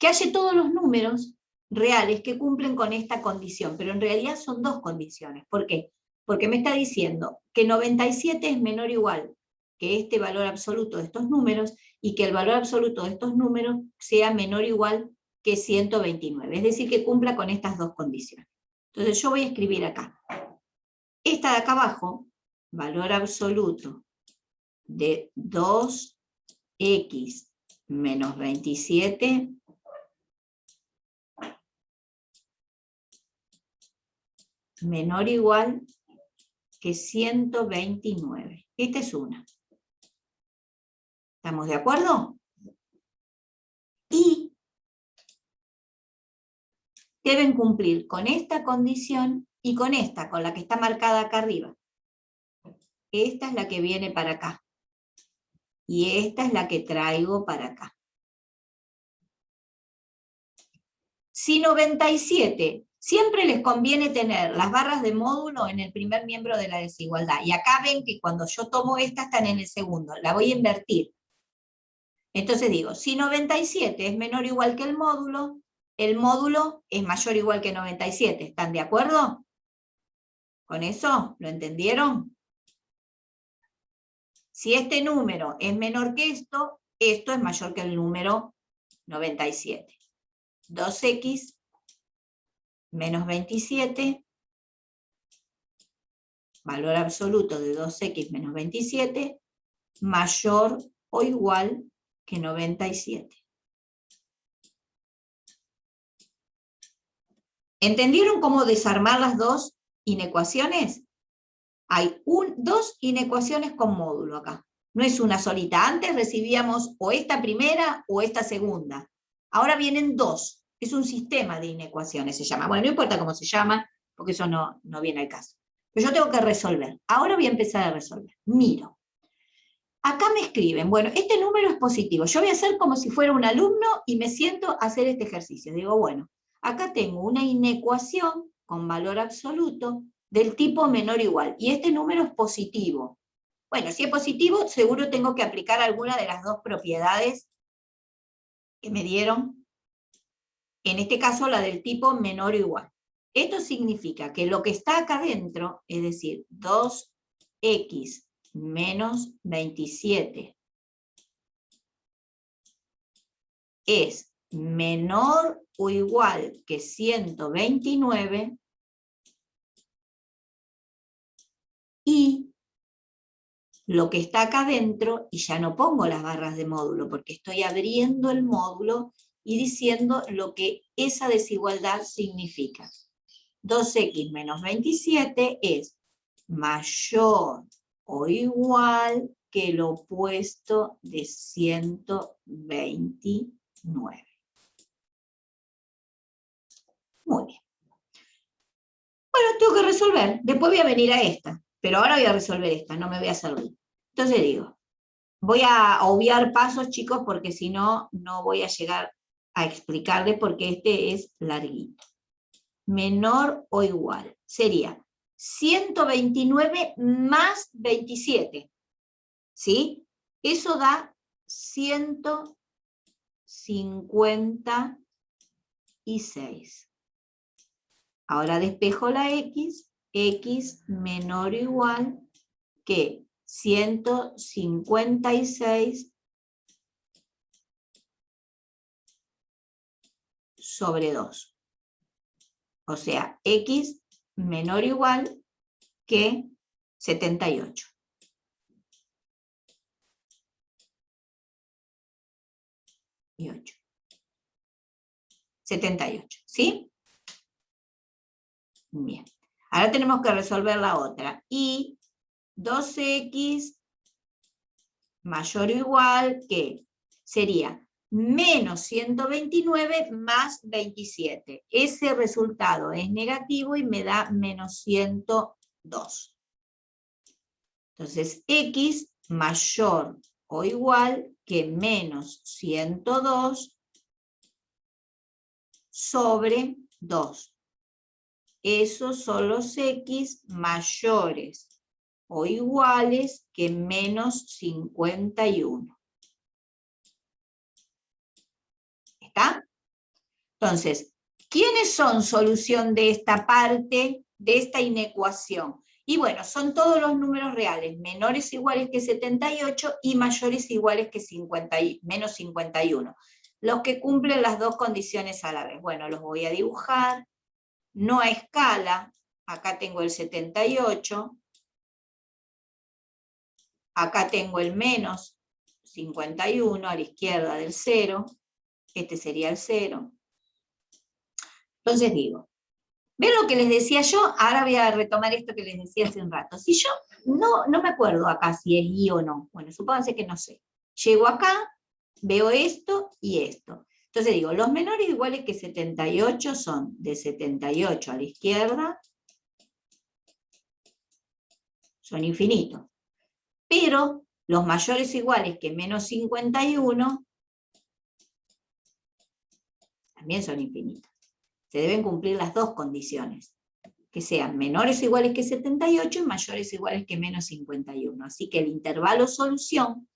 que halle todos los números reales que cumplen con esta condición, pero en realidad son dos condiciones. ¿Por qué? Porque me está diciendo que 97 es menor o igual que este valor absoluto de estos números, y que el valor absoluto de estos números sea menor o igual que 129, es decir, que cumpla con estas dos condiciones. Entonces yo voy a escribir acá. Esta de acá abajo, valor absoluto de 2x menos 27 menor o igual que 129. Esta es una. ¿Estamos de acuerdo? Y deben cumplir con esta condición y con esta, con la que está marcada acá arriba. Esta es la que viene para acá. Y esta es la que traigo para acá. Si 97, siempre les conviene tener las barras de módulo en el primer miembro de la desigualdad. Y acá ven que cuando yo tomo esta están en el segundo. La voy a invertir. Entonces digo, si 97 es menor o igual que el módulo es mayor o igual que 97. ¿Están de acuerdo? ¿Con eso? ¿Lo entendieron? Si este número es menor que esto es mayor que el número 97. 2x menos 27, valor absoluto de 2x menos 27, mayor o igual que 97. ¿Entendieron cómo desarmar las dos inecuaciones? Hay dos inecuaciones con módulo acá. No es una solita. Antes recibíamos o esta primera o esta segunda. Ahora vienen dos. Es un sistema de inecuaciones, se llama. Bueno, no importa cómo se llama, porque eso no viene al caso. Pero yo tengo que resolver. Ahora voy a empezar a resolver. Miro. Acá me escriben, bueno, este número es positivo. Yo voy a hacer como si fuera un alumno y me siento a hacer este ejercicio. Digo, bueno, acá tengo una inecuación con valor absoluto del tipo menor o igual. Y este número es positivo. Bueno, si es positivo, seguro tengo que aplicar alguna de las dos propiedades que me dieron. En este caso, la del tipo menor o igual. Esto significa que lo que está acá dentro, es decir, 2x menos 27, es menor o igual que 129, y lo que está acá dentro, y ya no pongo las barras de módulo, porque estoy abriendo el módulo y diciendo lo que esa desigualdad significa. 2x menos 27 es mayor o igual que el opuesto de 129. Muy bien. Bueno, tengo que resolver. Después voy a venir a esta. Pero ahora voy a resolver esta, no me voy a servir. Entonces digo, voy a obviar pasos, chicos, porque si no, no voy a llegar a explicarles, porque este es larguito. Menor o igual. Sería 129 más 27. ¿Sí? Eso da 156. Ahora despejo la x menor o igual que 156 sobre 2. O sea, x menor o igual que 78. Y 8. 78, ¿sí? Bien. Ahora tenemos que resolver la otra. Y 2x mayor o igual que sería menos 129 más 27. Ese resultado es negativo y me da menos 102. Entonces, x mayor o igual que menos 102 sobre 2. Esos son los x mayores o iguales que menos 51. ¿Está? Entonces, ¿quiénes son solución de esta parte, de esta inecuación? Y bueno, son todos los números reales, menores o iguales que 78 y mayores o iguales que menos 51. Los que cumplen las dos condiciones a la vez. Bueno, los voy a dibujar, no a escala, acá tengo el 78, acá tengo el menos 51 a la izquierda del 0, este sería el 0. Entonces digo, ¿ven lo que les decía yo? Ahora voy a retomar esto que les decía hace un rato. Si yo no me acuerdo acá si es y o no, bueno, supónganse que no sé. Llego acá, veo esto y esto. Entonces digo, los menores iguales que 78 son de 78 a la izquierda, son infinitos. Pero los mayores iguales que menos 51 también son infinitos. Se deben cumplir las dos condiciones, que sean menores o iguales que 78 y mayores o iguales que menos 51. Así que el intervalo solución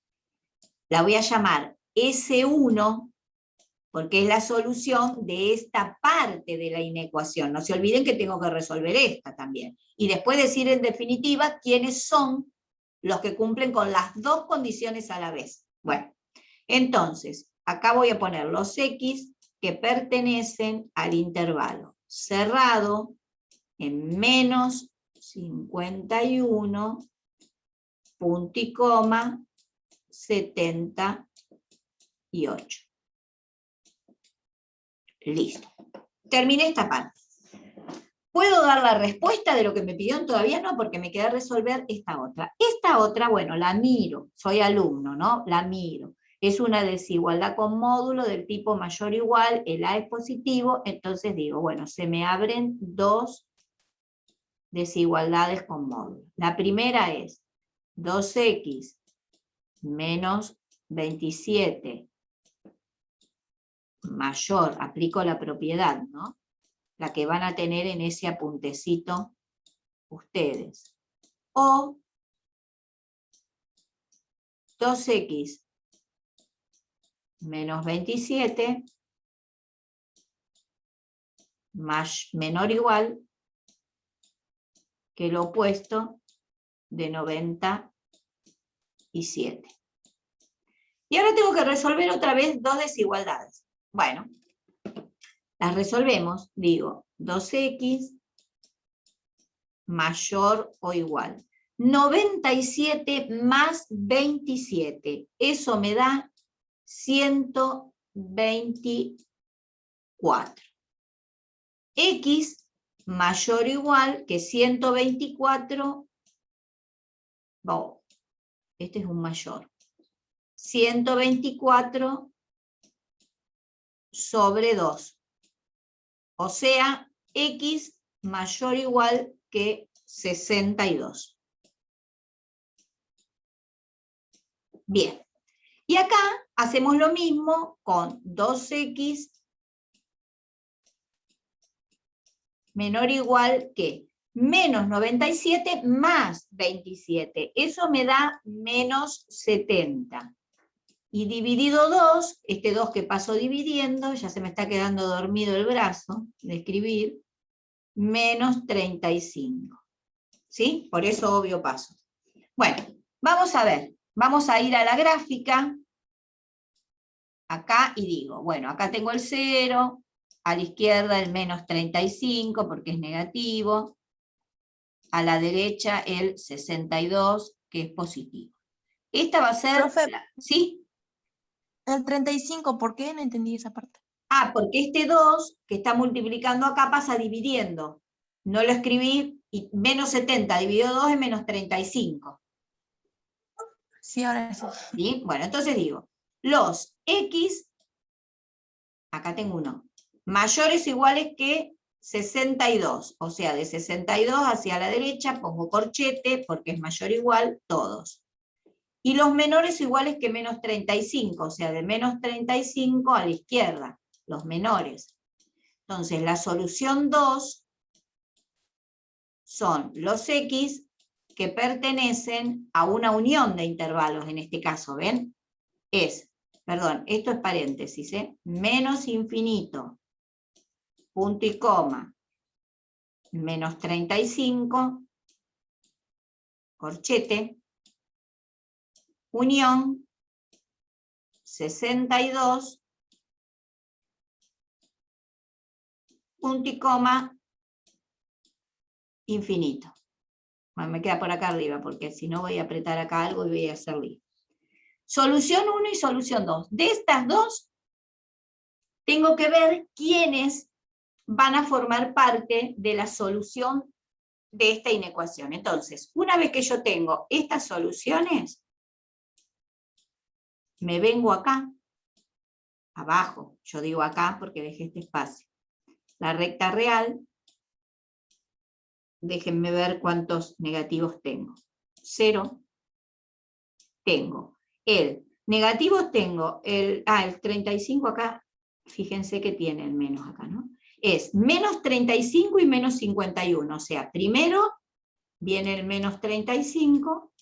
la voy a llamar S1, porque es la solución de esta parte de la inecuación. No se olviden que tengo que resolver esta también. Y después decir en definitiva quiénes son los que cumplen con las dos condiciones a la vez. Bueno, entonces, acá voy a poner los X que pertenecen al intervalo cerrado en menos 51, punto y coma, 78. Listo. Terminé esta parte. ¿Puedo dar la respuesta de lo que me pidieron? Todavía no, porque me queda resolver esta otra. Esta otra, bueno, la miro. Soy alumno, ¿no? La miro. Es una desigualdad con módulo del tipo mayor o igual, el A es positivo, entonces digo, bueno, se me abren dos desigualdades con módulo. La primera es 2x menos 27 mayor, aplico la propiedad, ¿no? La que van a tener en ese apuntecito ustedes. O 2x menos 27 menor o igual que el opuesto de 97. Y ahora tengo que resolver otra vez dos desigualdades. Bueno, las resolvemos, digo, 2x mayor o igual. 97 más 27, eso me da 124. X mayor o igual que 124, oh, este es un mayor. 124 sobre 2. O sea, X mayor o igual que 62. Bien. Y acá hacemos lo mismo con 2x menor o igual que menos 97 más 27. Eso me da menos 70. Y dividido 2, este 2 que paso dividiendo, ya se me está quedando dormido el brazo de escribir, menos 35. ¿Sí? Por eso obvio paso. Bueno, vamos a ver. Vamos a ir a la gráfica. Acá y digo, bueno, acá tengo el 0, a la izquierda el menos 35 porque es negativo, a la derecha el 62 que es positivo. Esta va a ser... Profe. ¿Sí? El 35, ¿por qué? No entendí esa parte. Ah, porque este 2 que está multiplicando acá pasa dividiendo. No lo escribí, y menos 70 dividido 2 es menos 35. Sí, ahora sí. ¿Sí? Bueno, entonces digo, los X, acá tengo uno, mayores o iguales que 62, o sea, de 62 hacia la derecha pongo corchete porque es mayor o igual todos. Y los menores o iguales que menos 35, o sea, de menos 35 a la izquierda, los menores. Entonces, la solución 2 son los X que pertenecen a una unión de intervalos, en este caso, ¿ven? Perdón, esto es paréntesis, menos infinito punto y coma, menos 35, corchete, unión, 62, punto y coma, infinito. Bueno, me queda por acá arriba, porque si no voy a apretar acá algo y voy a hacer lío. Solución 1 y solución 2. De estas dos, tengo que ver quiénes van a formar parte de la solución de esta inecuación. Entonces, una vez que yo tengo estas soluciones, me vengo acá, abajo, yo digo acá porque dejé este espacio. La recta real, déjenme ver cuántos negativos tengo. 0. Tengo el negativo, tengo el 35 acá, fíjense que tiene el menos acá, ¿no? Es menos 35 y menos 51, o sea, primero viene el menos 35,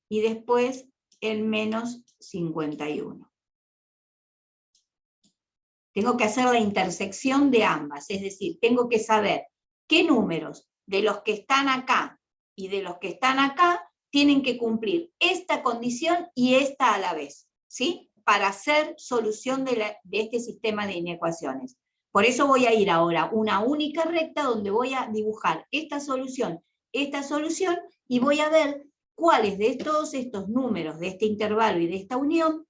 y después el menos 51. Tengo que hacer la intersección de ambas, es decir, tengo que saber qué números de los que están acá y de los que están acá tienen que cumplir esta condición y esta a la vez, ¿sí? Para hacer solución de este sistema de inecuaciones. Por eso voy a ir ahora una única recta donde voy a dibujar esta solución, y voy a ver cuáles de todos estos números de este intervalo y de esta unión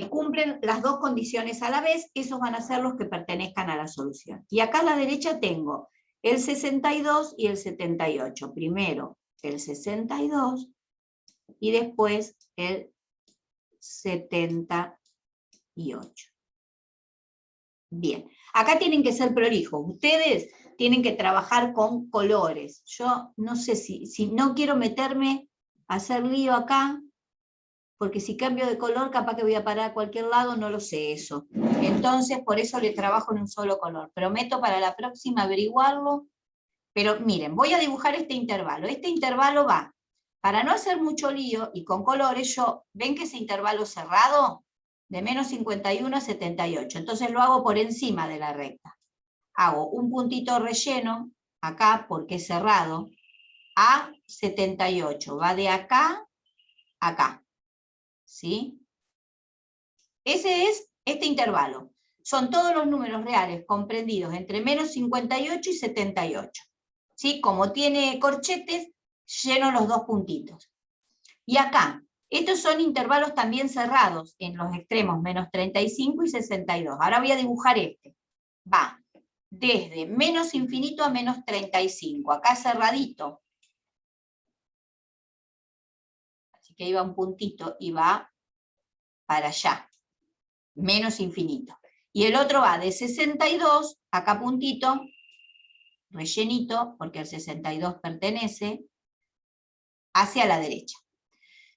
cumplen las dos condiciones a la vez. Esos van a ser los que pertenezcan a la solución. Y acá a la derecha tengo el 62 y el 78. Primero el 62 y después el 78. Bien, acá tienen que ser prolijos. Ustedes tienen que trabajar con colores. Yo no sé si no quiero meterme a hacer lío acá, porque si cambio de color capaz que voy a parar a cualquier lado, no lo sé eso. Entonces, por eso le trabajo en un solo color. Prometo para la próxima averiguarlo. Pero miren, voy a dibujar este intervalo. Este intervalo va, para no hacer mucho lío y con colores, ¿ven que ese intervalo cerrado? De menos 51 a 78. Entonces lo hago por encima de la recta. Hago un puntito relleno, acá, porque es cerrado, a 78. Va de acá a acá. ¿Sí? Ese es este intervalo. Son todos los números reales comprendidos entre menos 58 y 78. ¿Sí? Como tiene corchetes, lleno los dos puntitos. Y acá, estos son intervalos también cerrados en los extremos, menos 35 y 62. Ahora voy a dibujar este. Va desde menos infinito a menos 35. Acá cerradito. Así que iba un puntito y va para allá. Menos infinito. Y el otro va de 62, acá puntito, rellenito, porque el 62 pertenece, hacia la derecha.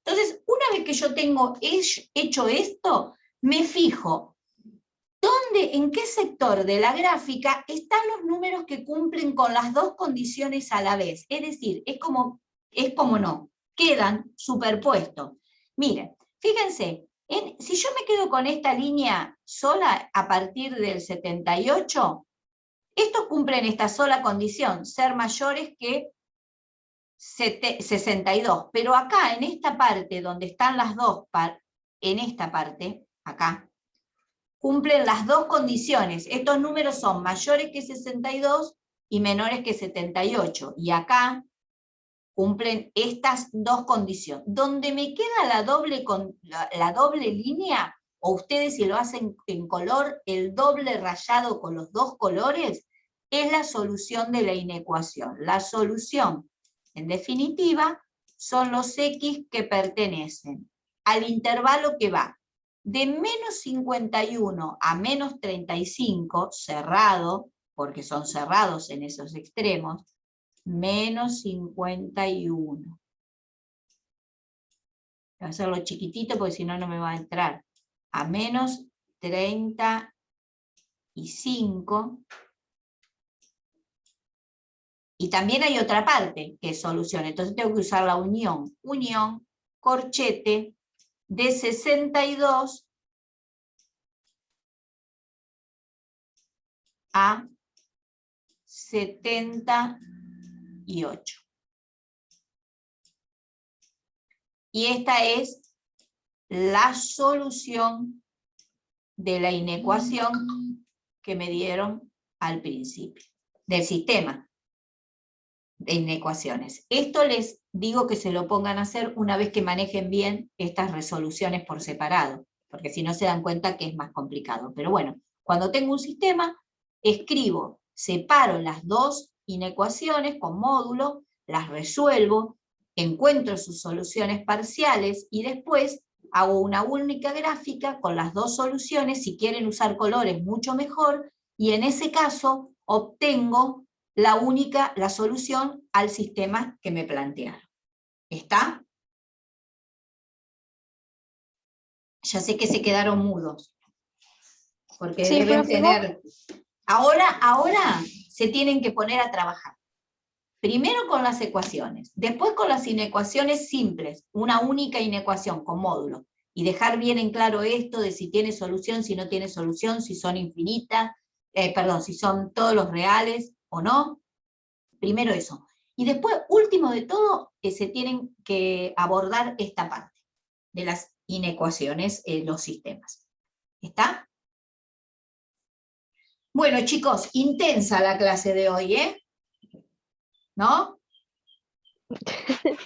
Entonces, una vez que yo tengo hecho esto, me fijo en qué sector de la gráfica están los números que cumplen con las dos condiciones a la vez. Es decir, es como no, quedan superpuestos. Miren, fíjense, si yo me quedo con esta línea sola a partir del 78, estos cumplen esta sola condición, ser mayores que 62. Pero acá, en esta parte donde están las dos, en esta parte, acá, cumplen las dos condiciones. Estos números son mayores que 62 y menores que 78. Y acá cumplen estas dos condiciones. Donde me queda la doble línea, o ustedes si lo hacen en color, el doble rayado con los dos colores, es la solución de la inecuación. La solución, en definitiva, son los X que pertenecen al intervalo que va de menos 51 a menos 35, cerrado, porque son cerrados en esos extremos, menos 51. Voy a hacerlo chiquitito porque si no, no me va a entrar. A menos 35. Y también hay otra parte que es solución. Entonces tengo que usar la unión. Unión, corchete, de 62 a 78. Y esta es la solución de la inecuación que me dieron al principio, del sistema de inecuaciones. Esto les digo que se lo pongan a hacer una vez que manejen bien estas resoluciones por separado, porque si no se dan cuenta que es más complicado. Pero bueno, cuando tengo un sistema, escribo, separo las dos inecuaciones con módulo, las resuelvo, encuentro sus soluciones parciales y después hago una única gráfica con las dos soluciones. Si quieren usar colores, mucho mejor, y en ese caso obtengo la solución al sistema que me plantearon. ¿Está? Ya sé que se quedaron mudos, porque Sí, deben profe, tener... Ahora se tienen que poner a trabajar. Primero con las ecuaciones, después con las inecuaciones simples, una única inecuación con módulo, y dejar bien en claro esto de si tiene solución, si no tiene solución, si son infinitas, si son todos los reales o no. Primero eso. Y después, último de todo, se tienen que abordar esta parte de las inecuaciones, los sistemas. ¿Está? Bueno, chicos, intensa la clase de hoy, ¿eh? ¿No?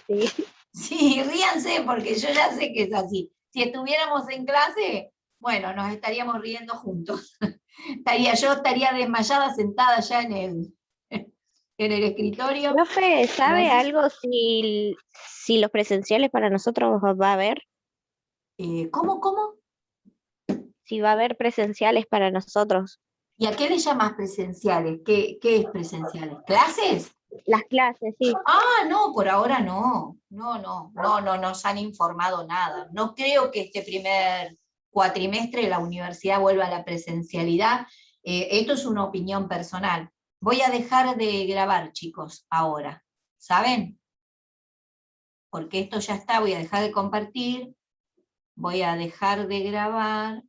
Sí. Sí, ríanse porque yo ya sé que es así. Si estuviéramos en clase, bueno, nos estaríamos riendo juntos. Yo estaría desmayada sentada ya en el escritorio. Profe, ¿sabe Gracias. algo si los presenciales para nosotros va a haber? ¿Cómo? Si va a haber presenciales para nosotros. ¿Y a qué le llamas presenciales? ¿Qué es presenciales? ¿Clases? Las clases, sí. Ah, no, por ahora no. No nos han informado nada. No creo que este primer cuatrimestre la universidad vuelva a la presencialidad. Esto es una opinión personal. Voy a dejar de grabar, chicos, ahora. ¿Saben? Porque esto ya está, voy a dejar de compartir, voy a dejar de grabar.